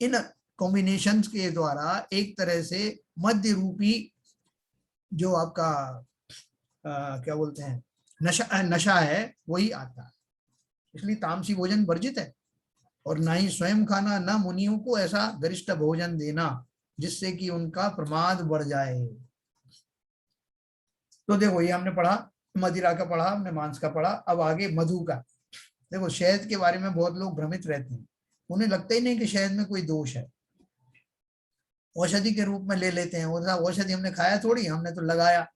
इन कॉम्बिनेशंस के द्वारा एक तरह से मध्य रूपी जो आपका क्या बोलते हैं नशा है वही आता है। इसलिए तामसी भोजन वर्जित है, और ना ही स्वयं खाना, ना मुनियों को ऐसा गरिष्ठ भोजन देना जिससे कि उनका प्रमाद बढ़ जाए। तो देखो ये हमने पढ़ा, मदिरा का पढ़ा, हमने मांस का पढ़ा, अब आगे मधु का। देखो शहद के बारे में बहुत लोग भ्रमित रहते हैं, उन्हें लगता ही नहीं कि शहद में कोई दोष है, औषधि के रूप में ले लेते हैं। औषधि हमने खाया थोड़ी, हमने तो लगाया,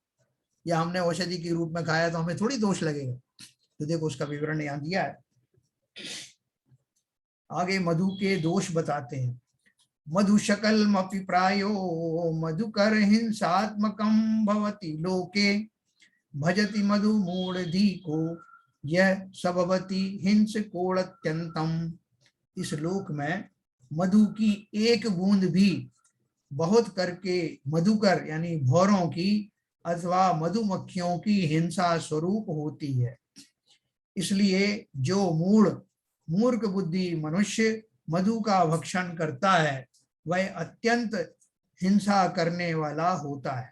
या हमने औषधि के रूप में खाया तो हमें थोड़ी दोष लगेगा। तो देखो उसका विवरण यहाँ दिया है। आगे मधु के दोष बताते हैं। मधु शकलमपि प्रायो मधुकर हिंसात्मकं भवति लोके भजति मधु मूढ़धि को यह सबवती हिंस कोड़त्यंतम। इस लोक में मधु की एक बूंद भी बहुत करके मधुकर यानी भौरों की अथवा मधुमक्खियों की हिंसा स्वरूप होती है। इसलिए जो मूर्ख बुद्धि मनुष्य मधु का भक्षण करता है वह अत्यंत हिंसा करने वाला होता है।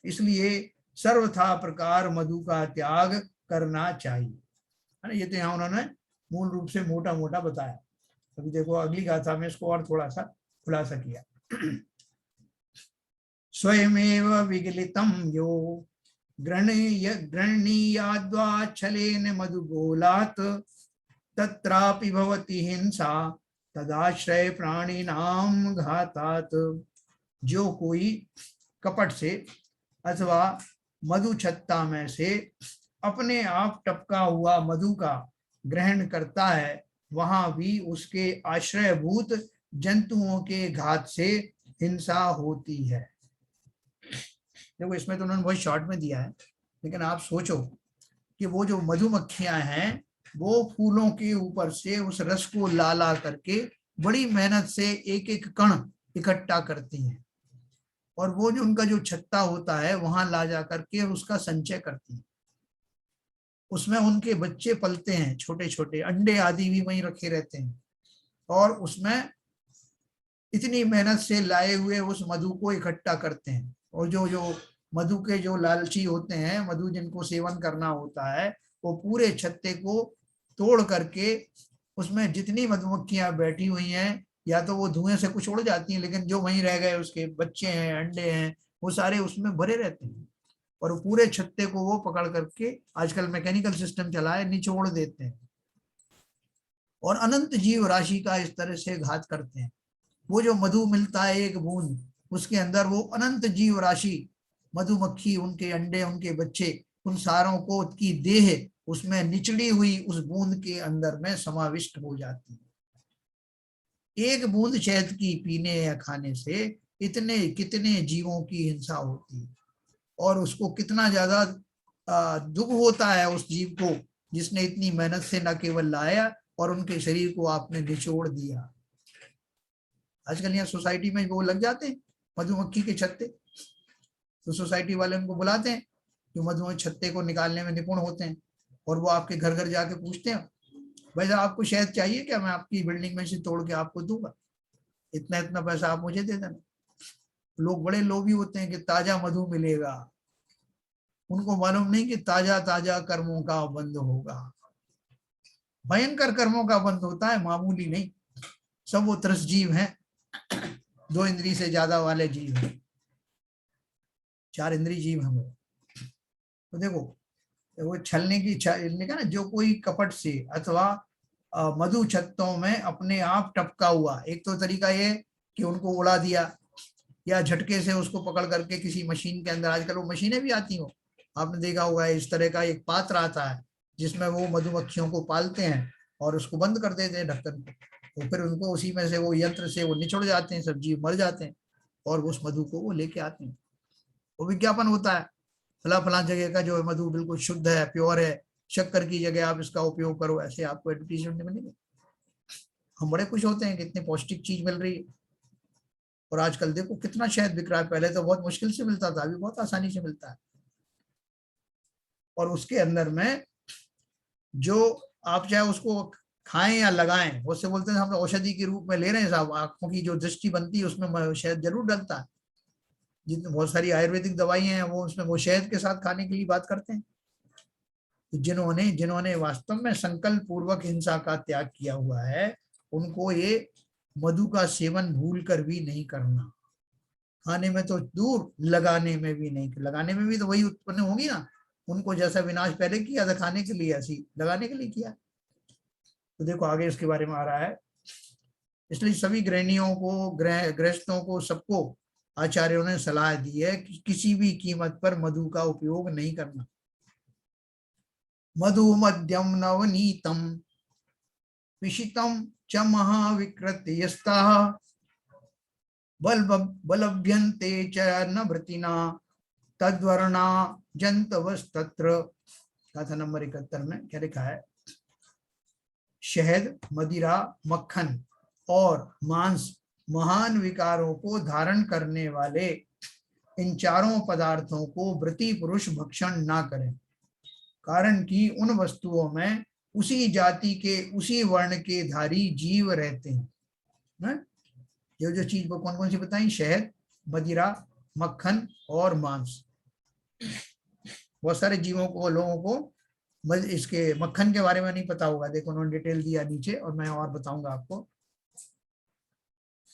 इसलिए सर्वथा प्रकार मधु का त्याग करना चाहिए। ये तो यहाँ उन्होंने मूल रूप से मोटा मोटा बताया। अभी देखो अगली गाथा में इसको और थोड़ा सा खुलासा किया। स्वयमेव विगलितं यो गृह्णीयाद्वा छलेन मधुगोलात् तत्रापि भवति हिंसा तदाश्रय प्राणिनां घातात्। जो कोई कपट से अथवा मधु छत्ता में से अपने आप टपका हुआ मधु का ग्रहण करता है, वहां भी उसके आश्रयभूत जंतुओं के घात से हिंसा होती है। देखो इसमें तो उन्होंने बहुत शॉर्ट में दिया है, लेकिन आप सोचो कि वो जो मधुमक्खियां हैं वो फूलों के ऊपर से उस रस को ला ला करके बड़ी मेहनत से एक एक कण इकट्ठा करती हैं, और वो जो उनका जो छत्ता होता है वहां ला जा करके उसका संचय करती हैं। उसमें उनके बच्चे पलते हैं, छोटे छोटे अंडे आदि भी वहीं रखे रहते हैं, और उसमें इतनी मेहनत से लाए हुए उस मधु को इकट्ठा करते हैं। और जो जो मधु के जो लालची होते हैं, मधु जिनको सेवन करना होता है, वो पूरे छत्ते को तोड़ करके उसमें जितनी मधुमक्खियां बैठी हुई हैं, या तो वो धुएं से कुछ उड़ जाती हैं, लेकिन जो वहीं रह गए उसके बच्चे हैं, अंडे हैं, वो सारे उसमें भरे रहते हैं, और पूरे छत्ते को वो पकड़ करके, आजकल मैकेनिकल सिस्टम चला है, निचोड़ देते हैं और अनंत जीव राशि का इस तरह से घात करते हैं। वो जो मधु मिलता है एक बूंद, उसके अंदर वो अनंत जीव राशि, मधुमक्खी, उनके अंडे, उनके बच्चे, उन सारों को की देह उसमें निचड़ी हुई उस बूंद के अंदर में समाविष्ट हो जाती है। एक बूंद शहद की पीने या खाने से इतने कितने जीवों की हिंसा होती है, और उसको कितना ज्यादा दुख होता है उस जीव को जिसने इतनी मेहनत से न केवल लाया और उनके शरीर को आपने निचोड़ दिया। आजकल यहाँ सोसाइटी में वो लग जाते हैं मधुमक्खी के छत्ते, तो सोसाइटी वाले उनको बुलाते हैं जो मधुमक्खी छत्ते को निकालने में निपुण होते हैं, और वो आपके घर घर जाके पूछते हैं, भाई साहब आपको शहद चाहिए क्या, मैं आपकी बिल्डिंग में से तोड़ के आपको दूंगा, इतना इतना पैसा आप मुझे दे देना। लोग बड़े लोभी होते हैं कि ताजा मधु मिलेगा, उनको मालूम नहीं कि ताजा ताजा कर्मों का बंध होगा। भयंकर कर्मों का बंध होता है, मामूली नहीं। सब वो त्रस जीव हैं, 2 इंद्री से ज्यादा वाले जीव हैं, 4 इंद्री जीव हैं। तो देखो वो छलने की इच्छा, कहा ना, जो कोई कपट से अथवा मधु छत्तों में अपने आप टपका हुआ, एक तो तरीका ये कि उनको उड़ा दिया, या झटके से उसको पकड़ करके किसी मशीन के अंदर, आजकल वो मशीनें भी आती हो, आपने देखा होगा, इस तरह का एक पात्र आता है जिसमें वो मधुमक्खियों को पालते हैं और उसको बंद कर देते हैं ढक्कन को, तो फिर उनको उसी में से वो यंत्र से वो निचड़ जाते हैं, सब जीव मर जाते हैं, और उस मधु को वो लेके आते हैं। वो विज्ञापन होता है, फला फला जगह का जो मधु बिल्कुल शुद्ध है, प्योर है, शक्कर की जगह आप इसका उपयोग करो, ऐसे आपको एडवर्टीजमेंट मिलेंगे। हम बड़े खुश होते हैं कि इतनी पौष्टिक चीज मिल रही है। और आजकल देखो कितना शहद बिक रहा है, पहले तो बहुत मुश्किल से मिलता था, अभी बहुत आसानी से मिलता है। और उसके अंदर में जो आप चाहे उसको खाएं या लगाएं, उससे बोलते हैं हम औषधि के रूप में ले रहे हैं साहब, आंखों की जो दृष्टि बनती है उसमें शहद जरूर डलता है। जितने बहुत सारी आयुर्वेदिक दवाइयां हैं वो उसमें वो शहद के साथ खाने के लिए बात करते हैं। तो जिन्होंने वास्तव में संकल्प पूर्वक हिंसा का त्याग किया हुआ है, उनको ये मधु का सेवन भूल कर भी नहीं करना। खाने में तो दूर, लगाने में भी नहीं, लगाने में भी तो वही उत्पन्न होगी ना, उनको जैसा विनाश पहले किया था खाने के लिए, ऐसी लगाने के लिए किया। तो देखो आगे इसके बारे में आ रहा है। इसलिए सभी गृहिणियों को, गृहस्थों को, सबको आचार्यों ने सलाह दी है कि किसी भी कीमत पर मधु का उपयोग नहीं करना। मधु मध्यम नवनीतम पिशितम च महाविकृत्य यस्ताः बलभ्यन्ते च न भृतिना तद्वर्णा जंतवस्तत्र। कथा नंबर 71 में क्या लिखा है, शहद, मदिरा, मक्खन और मांस महान विकारों को धारण करने वाले इन चारों पदार्थों को व्रती पुरुष भक्षण ना करें, कारण कि उन वस्तुओं में उसी जाति के, उसी वर्ण के धारी जीव रहते हैं। जो चीज वो कौन कौन सी बताई, शहद, मदिरा, मक्खन और मांस। बहुत सारे जीवों को, लोगों को इसके मक्खन के बारे में नहीं पता होगा, देखो उन्होंने डिटेल दिया नीचे, और मैं और बताऊंगा आपको।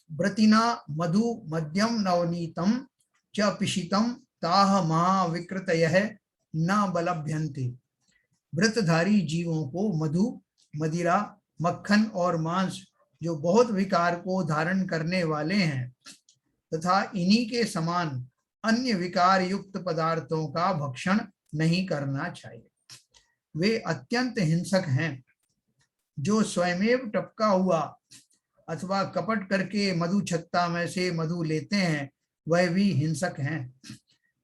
व्रतिना मधु मध्यम नवनीतम च पिशितम ताह महाविकृतयः न बलभ्यन्ते। व्रतधारी जीवों को मधु, मदिरा, मक्खन और मांस जो बहुत विकार को धारण करने वाले हैं तथा इन्हीं के समान अन्य विकार युक्त पदार्थों का भक्षण नहीं करना चाहिए। वे अत्यंत हिंसक हैं। जो स्वयमेव टपका हुआ अथवा कपट करके मधु छत्ता में से मधु लेते हैं वह भी हिंसक हैं,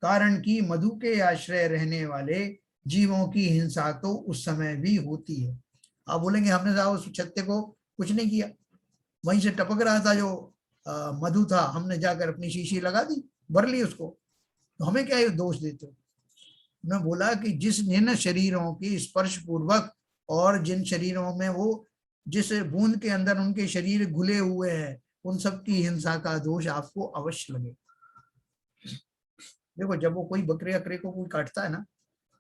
कारण कि मधु के आश्रय रहने वाले जीवों की हिंसा तो उस समय भी होती है। आप बोलेंगे हमने साहब उस छत्ते को कुछ नहीं किया, वहीं से टपक रहा था जो मधु था, हमने जाकर अपनी शीशी लगा दी, भर ली उसको, तो हमें क्या ये दोष देते हो। मैं बोला कि जिन शरीरों की स्पर्श पूर्वक और जिन शरीरों में वो जिस बूंद के अंदर उनके शरीर घुले हुए हैं उन सब की हिंसा का दोष आपको अवश्य लगे। देखो जब वो कोई बकरे अकरे को कोई काटता है ना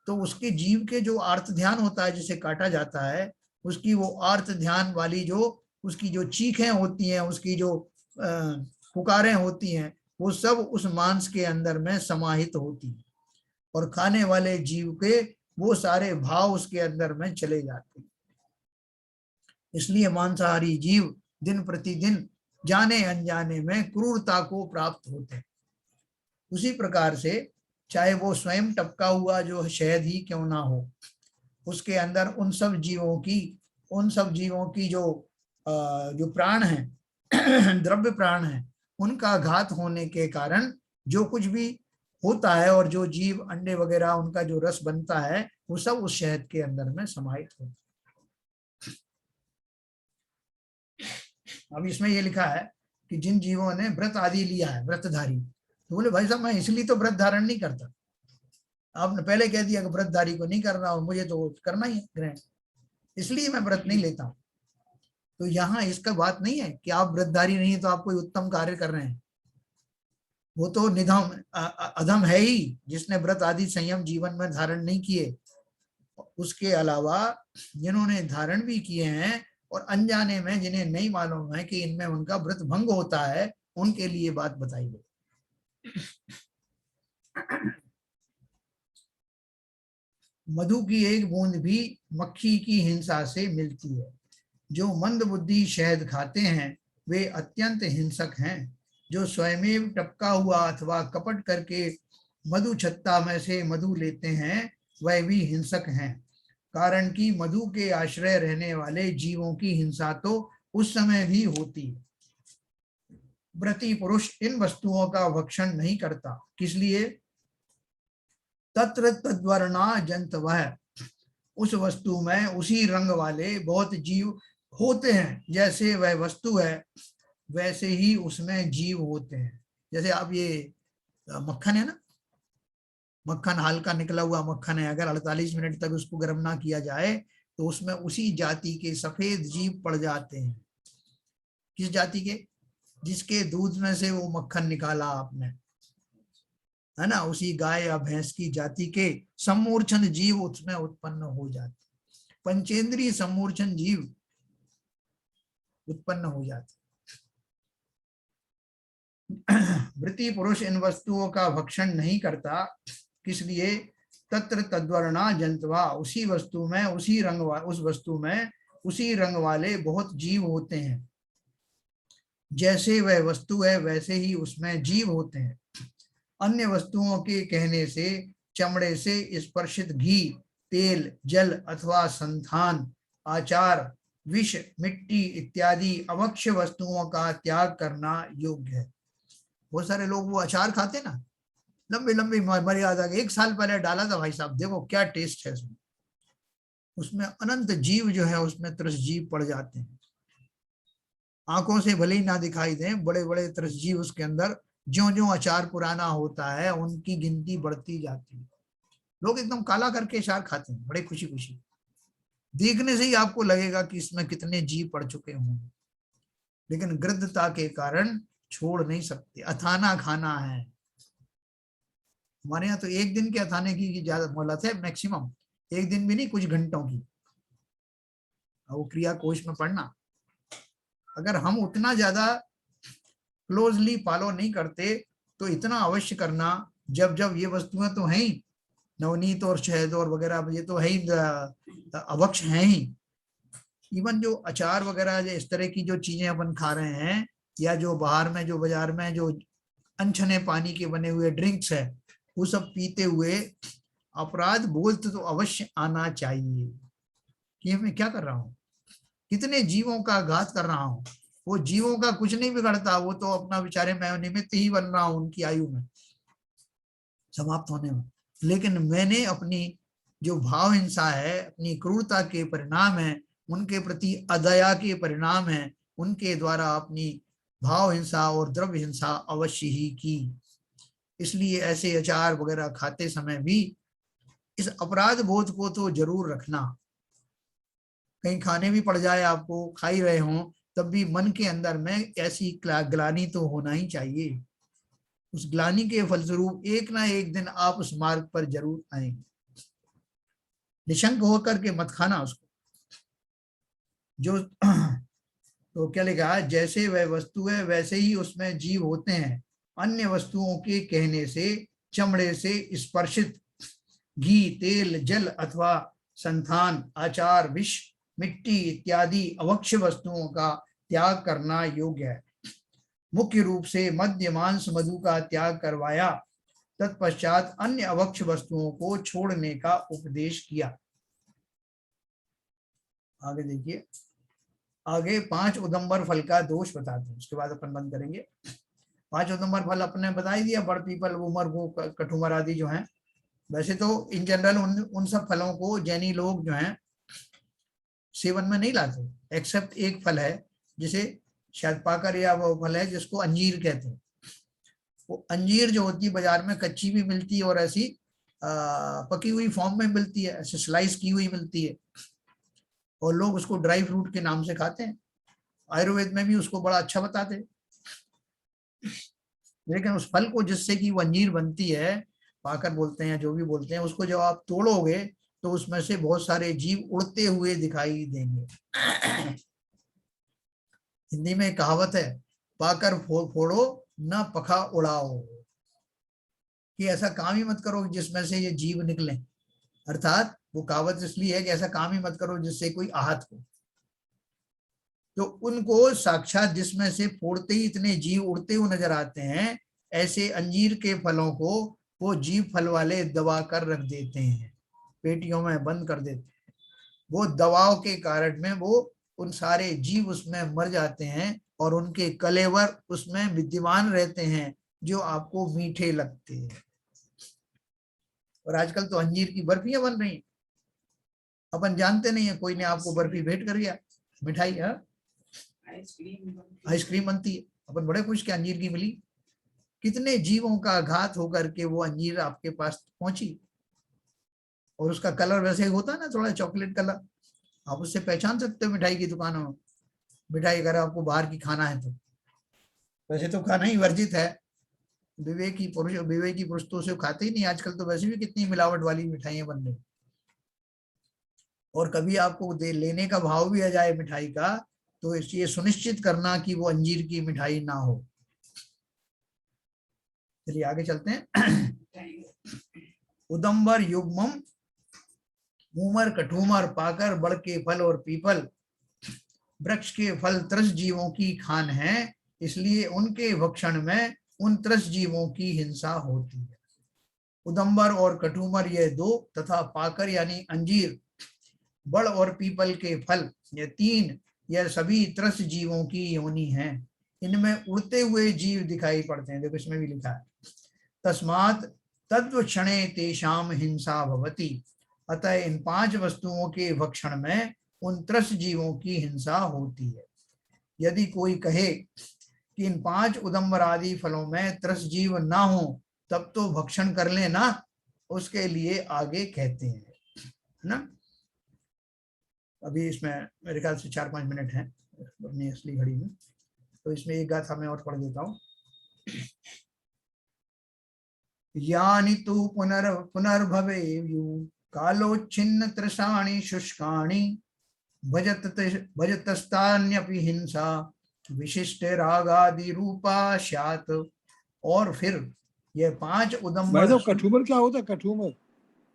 तो उसके जीव के जो आर्त ध्यान होता है जिसे काटा जाता है उसकी वो आर्त ध्यान वाली जो उसकी जो चीखें होती हैं, उसकी जो पुकारें होती हैं, वो सब उस मांस के अंदर में समाहित होती हैं और खाने वाले जीव के वो सारे भाव उसके अंदर में चले जाते हैं। इसलिए मांसाहारी जीव दिन प्रतिदिन जाने अनजाने में क्रूरता को प्राप्त होते हैं। उसी प्रकार से चाहे वो स्वयं टपका हुआ जो शहद ही क्यों ना हो, उसके अंदर उन सब जीवों की जो प्राण है द्रव्य प्राण है, उनका घात होने के कारण जो कुछ भी होता है और जो जीव अंडे वगैरह उनका जो रस बनता है वो सब उस शहद के अंदर में समाहित होता है। अब इसमें ये लिखा है कि जिन जीवों ने व्रत आदि लिया है, व्रतधारी, तो बोले भाई साहब मैं इसलिए तो व्रत धारण नहीं करता। आपने पहले कह दिया कि व्रतधारी को नहीं करना और मुझे तो करना ही है ग्रहण, इसलिए मैं व्रत नहीं लेता हूं। तो यहाँ इसका बात नहीं है कि आप व्रतधारी नहीं है तो आप कोई उत्तम कार्य कर रहे हैं। वो तो निधम अधम है ही जिसने व्रत आदि संयम जीवन में धारण नहीं किए। उसके अलावा जिन्होंने धारण भी किए हैं और अनजाने में जिन्हें नहीं मालूम है कि इनमें उनका व्रत भंग होता है, उनके लिए बात बताई गई। मधु की एक बूंद भी मक्खी की हिंसा से मिलती है। जो मंद बुद्धि शहद खाते हैं वे अत्यंत हिंसक हैं। जो स्वयमेव टपका हुआ अथवा कपट करके मधु छत्ता में से मधु लेते हैं वह भी हिंसक हैं, कारण कि मधु के आश्रय रहने वाले जीवों की हिंसा तो उस समय भी होती है। व्रती पुरुष इन वस्तुओं का भक्षण नहीं करता, किस लिए? तत्र तद्वर्णा जंतवः, उस वस्तु में उसी रंग वाले बहुत जीव होते हैं। जैसे वह वस्तु है वैसे ही उसमें जीव होते हैं। जैसे आप ये मक्खन है ना, मक्खन हल्का निकला हुआ मक्खन है, अगर 48 मिनट तक उसको गर्म ना किया जाए तो उसमें उसी जाति के सफेद जीव पड़ जाते हैं। किस जाति के? जिसके दूध में से वो मक्खन निकाला आपने, है ना, उसी गाय या भैंस की जाति के सम्मूर्छन जीव उसमें उत्पन्न हो जाते, पंचेंद्रीय सम्मूर्छन जीव उत्पन्न हो जाते। वृत्ति पुरुष इन वस्तुओं का भक्षण नहीं करता, किस लिए? तत्र तद्वर्णा जंतवा, उसी वस्तु में उसी रंग उस वस्तु में उसी रंग वाले बहुत जीव होते हैं। जैसे वह वस्तु है वैसे ही उसमें जीव होते हैं। अन्य वस्तुओं के कहने से चमड़े से स्पर्शित घी, तेल, जल अथवा संथान, आचार, विष, मिट्टी इत्यादि अभक्ष्य वस्तुओं का त्याग करना योग्य है। बहुत सारे लोग वो अचार खाते ना, लंबी लंबी मर्यादा, 1 साल पहले डाला था भाई साहब, देखो क्या टेस्ट है उसमें। उसमें अनंत जीव जो है उसमें त्रस जीव पड़ जाते हैं। आंखों से भले ही ना दिखाई दें, बड़े बड़े त्रस जीव उसके अंदर, ज्यों ज्यों अचार पुराना होता है उनकी गिनती बढ़ती जाती है। लोग एकदम काला करके अचार खाते हैं बड़े खुशी खुशी, देखने से ही आपको लगेगा कि इसमें कितने जीव पड़ चुके होंगे, लेकिन गृद्धता के कारण छोड़ नहीं सकते। अथाना खाना है। हमारे यहाँ तो 1 दिन के अथाने की ज्यादा मोहलत है, मैक्सिमम 1 दिन भी नहीं, कुछ घंटों की। वो क्रिया कोश में पढ़ना, अगर हम उतना ज्यादा क्लोजली फॉलो नहीं करते तो इतना अवश्य करना, जब जब ये वस्तुएं तो हैं ही, नवनीत और शहद और वगैरह ये तो है ही, अवक्ष हैं ही। इवन जो अचार वगैरह इस तरह की जो चीजें अपन खा रहे हैं, या जो बाहर में जो बाजार में जो अनछने पानी के बने हुए ड्रिंक्स है, वो सब पीते हुए अपराध बोध तो अवश्य आना चाहिए कि मैं क्या कर रहा हूँ, कितने जीवों का घात कर रहा हूँ। वो जीवों का कुछ नहीं बिगड़ता, वो तो अपना बेचारे मैं निमित्त ही बन रहा हूँ उनकी आयु में समाप्त होने में। लेकिन मैंने अपनी जो भाव हिंसा है, अपनी क्रूरता के परिणाम है, उनके प्रति अदया के परिणाम है, उनके द्वारा अपनी भाव हिंसा और द्रव्य हिंसा अवश्य ही की। इसलिए ऐसे अचार वगैरह खाते समय भी इस अपराध बोध को तो जरूर रखना। कहीं खाने भी पड़ जाए आपको, खा ही रहे हो, तब भी मन के अंदर में ऐसी ग्लानि तो होना ही चाहिए। उस ग्लानि के फलस्वरूप एक ना एक दिन आप उस मार्ग पर जरूर आएंगे। निशंक होकर के मत खाना उसको। जो तो क्या लिखा, जैसे वह वस्तु है वैसे ही उसमें जीव होते हैं। अन्य वस्तुओं के कहने से, चमड़े से स्पर्शित घी, तेल, जल अथवा संतान, आचार, विष, मिट्टी इत्यादि अवक्ष वस्तुओं का त्याग करना योग्य है। मुख्य रूप से मद्य, मांस, मधु का त्याग करवाया, तत्पश्चात अन्य अवक्ष वस्तुओं को छोड़ने का उपदेश किया। आगे देखिए, आगे 5 उदंबर फल का दोष बताते हैं, उसके बाद अपन बंद करेंगे। 5 उदंबर फल अपने बता ही दिया, बड़ पीपल, उमर, कठुमर आदि जो हैं। वैसे तो इन जनरल उन सब फलों को जैनी लोग जो हैं सेवन में नहीं लाते, एक्सेप्ट एक फल है जिसे शायद पाकर, या वो फल है जिसको अंजीर कहते हैं। वो अंजीर जो होती है बाजार में कच्ची भी मिलती है और ऐसी पकी हुई फॉर्म में मिलती है, ऐसे स्लाइस की हुई मिलती है, और लोग उसको ड्राई फ्रूट के नाम से खाते हैं। आयुर्वेद में भी उसको बड़ा अच्छा बताते हैं। लेकिन उस फल को जिससे कि वो अंजीर बनती है, पाकर बोलते हैं, जो भी बोलते हैं, उसको जब आप तोड़ोगे तो उसमें से बहुत सारे जीव उड़ते हुए दिखाई देंगे। हिंदी में कहावत है, पाकर फोड़ो न पखा उड़ाओ, कि ऐसा काम ही मत करो जिसमें से ये जीव निकले। अर्थात वो कहावत इसलिए है कि ऐसा काम ही मत करो जिससे कोई आहत हो। तो उनको साक्षात जिसमें से फोड़ते ही इतने जीव उड़ते हुए नजर आते हैं, ऐसे अंजीर के फलों को वो जीव फल वाले दबा कर रख देते हैं, पेटियों में बंद कर देते हैं। वो दबाव के कारण में वो उन सारे जीव उसमें मर जाते हैं और उनके कलेवर उसमें विद्यमान रहते हैं, जो आपको मीठे लगते हैं। और आजकल तो अंजीर की बर्फियां बन रही हैं, अपन जानते नहीं है, कोई ने आपको बर्फी भेंट कर दिया, मिठाई है, आइसक्रीम बनती है, अपन बड़े खुश के अंजीर की मिली। कितने जीवों का घात होकर के वो अंजीर आपके पास पहुंची, और उसका कलर वैसे होता है ना, थोड़ा चॉकलेट कलर, आप उससे पहचान सकते हो मिठाई की दुकानों में। मिठाई अगर आपको बाहर की खाना है तो, वैसे तो खाना ही वर्जित है, विवेकी पुरुष तो उसे खाते ही नहीं। आजकल तो वैसे भी कितनी मिलावट वाली मिठाइयां बन रही, और कभी आपको लेने का भाव भी आ जाए मिठाई का, तो ये सुनिश्चित करना कि वो अंजीर की मिठाई ना हो। चलिए आगे चलते हैं। उदंबर, युग्मम, मूमर, कठूमर, पाकर, बड़ के फल और पीपल, वृक्ष के फल त्रस जीवों की खान है, इसलिए उनके भक्षण में उन त्रस जीवों की हिंसा होती है। उदंबर और कठूमर ये दो, तथा पाकर यानी अंजीर, बड़ और पीपल के फल ये 3, यह सभी त्रस जीवों की योनि हैं। इनमें उड़ते हुए जीव दिखाई पड़ते हैं, देखो इसमें भी लिखा है, तस्मात् तत्व क्षणे तेषाम हिंसा भवति, अतः इन 5 वस्तुओं के भक्षण में उन त्रस जीवों की हिंसा होती है। यदि कोई कहे कि इन 5 उदंबर आदि फलों में त्रस जीव ना हो, तब तो भक्षण कर लेना, उसके लिए आगे कहते हैं, है ना। अभी इसमें मेरे ख्याल से 4-5 मिनट हैं अपनी असली घड़ी में, तो इसमें एक गाथा मैं और पढ़ देता हूँ। यानि तु पुनर्भवेयु कालोच्छिन्न तृषाणि शुष्काणि भजतस्तान्यपि हिंसा विशिष्ट रागादि रूपा स्यात्। और फिर ये 5 भाई उदंबर, साहब कठूमर क्या होता है? कठूमर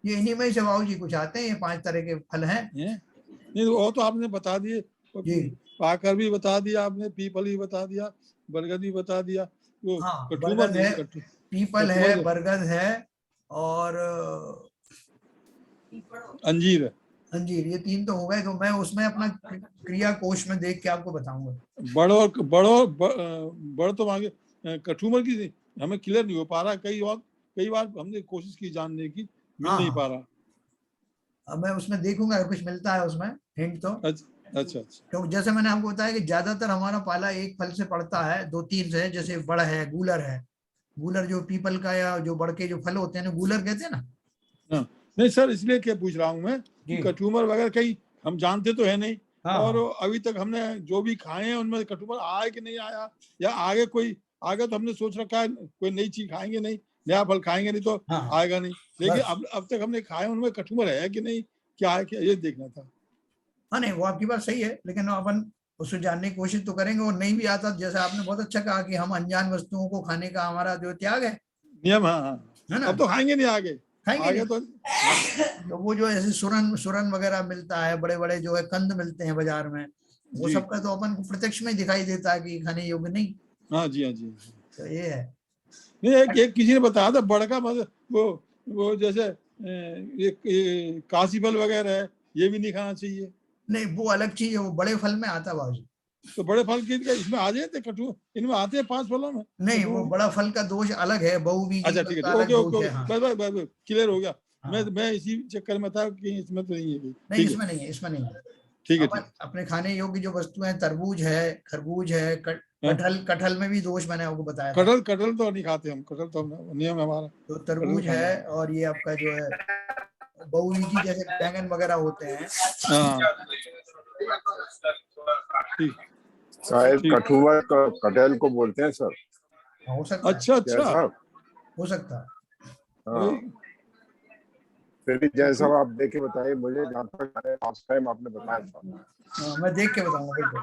ये इन्हीं में से बाबू जी कुछ आते हैं, ये 5 तरह के फल हैं। नहीं, वो तो आपने बता दिए, जी पाकर भी बता दिया आपने, पीपल भी बता दिया, बरगद भी बता दिया, वो हाँ, कठूमर बरगद है, नहीं, पीपल है, कठूमर बरगद है और अंजीर है। अंजीर, ये 3 तो हो गए। तो मैं उसमें अपना क्रिया कोश में देख के आपको बताऊंगा। बड़ तो आगे कठूमर की हमें क्लियर नहीं हो पा रहा, कई बार हमने कोशिश की जानने की, मिल हाँ नहीं हाँ, पा रहा। अब मैं उसमें देखूंगा अगर कुछ मिलता है उसमें हिंट तो। अच्छा अच्छा अच्छा। क्योंकि जैसे मैंने आपको बताया कि ज्यादातर हमारा पाला एक फल से पड़ता है, 2-3 से, जैसे बड़ है, गूलर है। गूलर जो पीपल का या जो बड़ के जो फल होते हैं ना, गूलर कहते हैं ना। हाँ, नहीं सर, इसलिए क्या पूछ रहा हूँ मैं कि जी कठूमर वगैरह कहीं हम जानते तो है नहीं, हाँ और हाँ अभी तक हमने जो भी खाए हैं उनमें कठूमर आया कि नहीं आया, या आगे तो हमने सोच रखा है कोई नई चीज खाएंगे नहीं, नया फल खाएंगे नहीं तो हाँ हाँ, आएगा नहीं, लेकिन बस। अब तक हमने खाए उनमें कठूमर है कि नहीं, क्या है, क्या ये देखना था। हाँ नहीं, वो आपकी बात सही है, लेकिन अपन उसको जानने की कोशिश तो करेंगे। और नहीं भी आता, जैसे आपने बहुत अच्छा कहा कि हम अनजान वस्तुओं को खाने का हमारा जो त्याग है नियम, हाँ हाँ, ना, अब तो खाएंगे नहीं आगे, खाएंगे आगे नहीं। तो तो वो जो ऐसे सुरन सुरन वगैरह मिलता है, बड़े बड़े जो है कंद मिलते हैं बाजार में, वो जी, सबका तो अपन को प्रत्यक्ष में दिखाई देता है कि खाने योग्य नहीं। हाँ जी, हाँ जी। तो ये है। नहीं, एक किसी ने बताया था बड़का मतलब वो जैसे ये काशी फल वगैरह है, ये भी नहीं खाना चाहिए। नहीं, वो अलग चीज है, वो बड़े फल में आता है बाबूजी। तो बड़े फल की इसमें आ जाते कटु, इनमें आते हैं 5 फलों में नहीं, वो कटु। बड़ा फल का दोष अलग है, बहुबीजी अच्छा फल ठीक है, का ओके अलग ओके दोष ओके, है। हाँ बस क्लियर हो गया। हाँ, मैं इसी चक्कर में था कि इसमें तो नहीं है, नहीं ठीक है इसमें नहीं है, इसमें नहीं है। ठीक है अपन ठीक अपने खाने योग्य जो वस्तुएं, तरबूज है, खरबूज है, है। हाँ, कटहल, कटहल में भी दोष मैंने आपको बताया था। कटहल कटहल तो नहीं खाते हम, कटहल तो नियम है हमारा, तो कटहल तरबूज खाना है, है। और ये आपका जो है बहुबीजी जैसे बैंगन वगैरह होते हैं। हाँ ठीक शायद ठीक। कठुआ कटहल को बोलते हैं सर। हो सकता है, अच्छा क्या अच्छा। साहब? हो सकता है। हाँ, वही फिर भी जैसा आप देखे बताइए मुझे, जहाँ तक लास्ट टाइम आपने बताया था। हाँ, मैं देख के बताऊंगा बिल्कुल।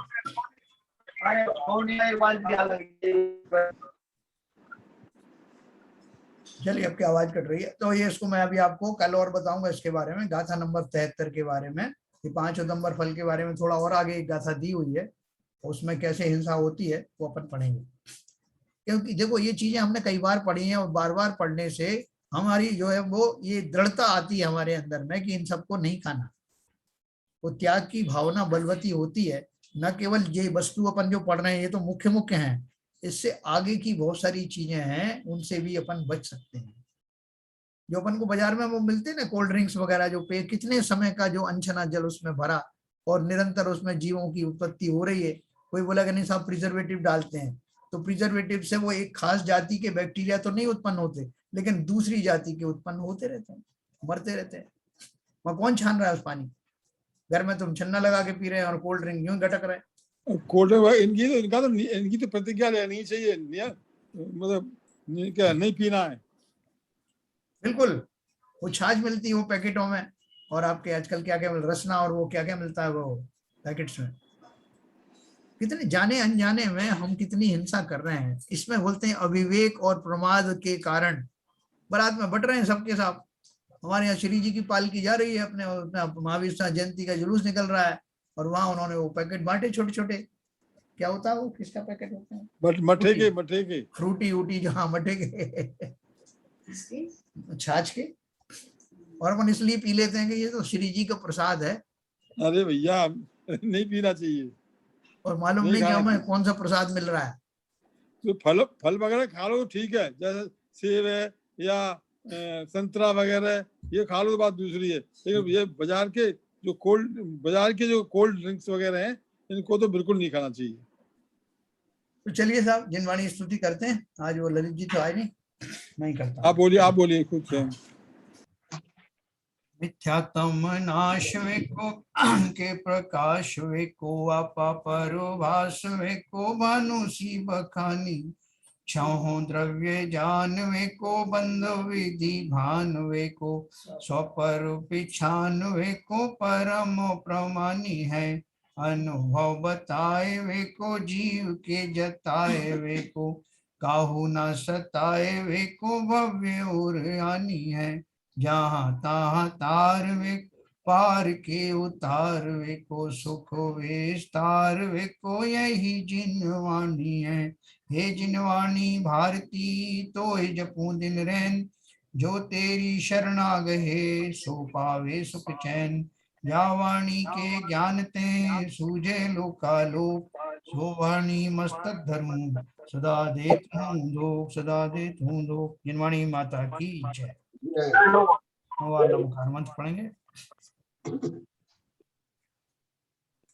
चलिए, आपकी आवाज कट रही है, तो ये इसको मैं अभी आपको कल और बताऊंगा इसके बारे में, गाथा नंबर 73 के बारे में। ये 5 उदंबर फल के बारे में थोड़ा और आगे एक गाथा दी हुई है, उसमें कैसे हिंसा होती है वो अपन पढ़ेंगे। क्योंकि देखो, ये चीजें हमने कई बार पढ़ी हैं, और बार बार पढ़ने से हमारी जो है वो ये दृढ़ता आती है हमारे अंदर में कि इन सबको नहीं खाना। वो त्याग की भावना बलवती होती है। न केवल ये वस्तु अपन जो पढ़ रहे हैं ये तो मुख्य मुख्य हैं, इससे आगे की बहुत सारी चीजें हैं, उनसे भी अपन बच सकते हैं। जो अपन को बाजार में वो मिलते हैं ना, कोल्ड ड्रिंक्स वगैरह, जो पे कितने समय का जो अनछना जल उसमें भरा, और निरंतर उसमें जीवों की उत्पत्ति हो रही है। कोई बोला कि नहीं साहब प्रिजर्वेटिव डालते हैं, तो प्रिजर्वेटिव से वो एक खास जाति के बैक्टीरिया तो नहीं उत्पन्न होते, लेकिन दूसरी जाति के उत्पन्न होते रहते हैं, मरते रहते हैं। वहां कौन छान रहा है उस पानी? घर में तुम छन्ना लगा के पी रहे हैं और कोल्ड ड्रिंक यूं गटक रहे हैं। कोल्ड इनकी तो प्रतिज्ञा लेनी चाहिए, मतलब क्या नहीं पीना है। बिल्कुल। वो छाछ मिलती है वो पैकेटों में, और आपके आजकल क्या क्या रसना और वो क्या क्या मिलता है वो पैकेट्स में। कितने जाने अनजाने में हम कितनी हिंसा कर रहे हैं, इसमें बोलते हैं अविवेक और प्रमाद के कारण बारात में बट रहे हैं सबके साथ। हमारे यहाँ श्री जी की पालकी जा रही है, अपने महावीर जयंती का जुलूस निकल रहा है, और वहां उन्होंने वो पैकेट बांटे छोटे छोटे। क्या होता है वो, किसका पैकेट होता है? बट मठे के फ्रूटी ऊटी जो, हाँ मठे के छाछ के। और अपन इसलिए पी लेते हैं कि ये तो श्री जी का प्रसाद है, अरे भैया नहीं पीना चाहिए, और मालूम नहीं नहीं कि खाना हमें चाहिए। कौन सा प्रसाद मिल रहा है। तो फल वगैरह खा लो तो ठीक है, जैसे सेब है या संतरा वगैरह, ये खा लो तो बात दूसरी है, लेकिन ये बाजार के जो कोल्ड ड्रिंक्स वगैरह हैं, इनको तो बिल्कुल नहीं खाना चाहिए। तो चलिए साहब, जिनवाणी स्तुति करते हैं। आज वो ललित जी तो आए नहीं, मैं ही करता हूँ। आप बोलिए खुद से। मिथ्यात्म नाश को के प्रकाश को आपा परोभास को भानुसी बखानी छहो द्रव्य जानवे को बंध विधि भानवे को स्वपर पिछानवे को परम प्रमानी है। अनुभव बताए वे को जीव के जताए वे को, काहू न सताए वे को भव्य और हानि है। जहाँ तहाँ तार वे पार के उतार वे को, सुख विस्तार वे को यही जिनवाणी है। हे जिनवाणी भारती तो जपू दिन रैन, जो तेरी शरणा गहे सो पावे सुख चैन। या वाणी के ज्ञान ते सूझे लोकालोक, सो वाणी मस्तक धरूं सदा देत हूँ लोक, सदा देत हूँ लोक। जिनवाणी माता की जय। नवा नमकार मंत्र पढ़ेंगे।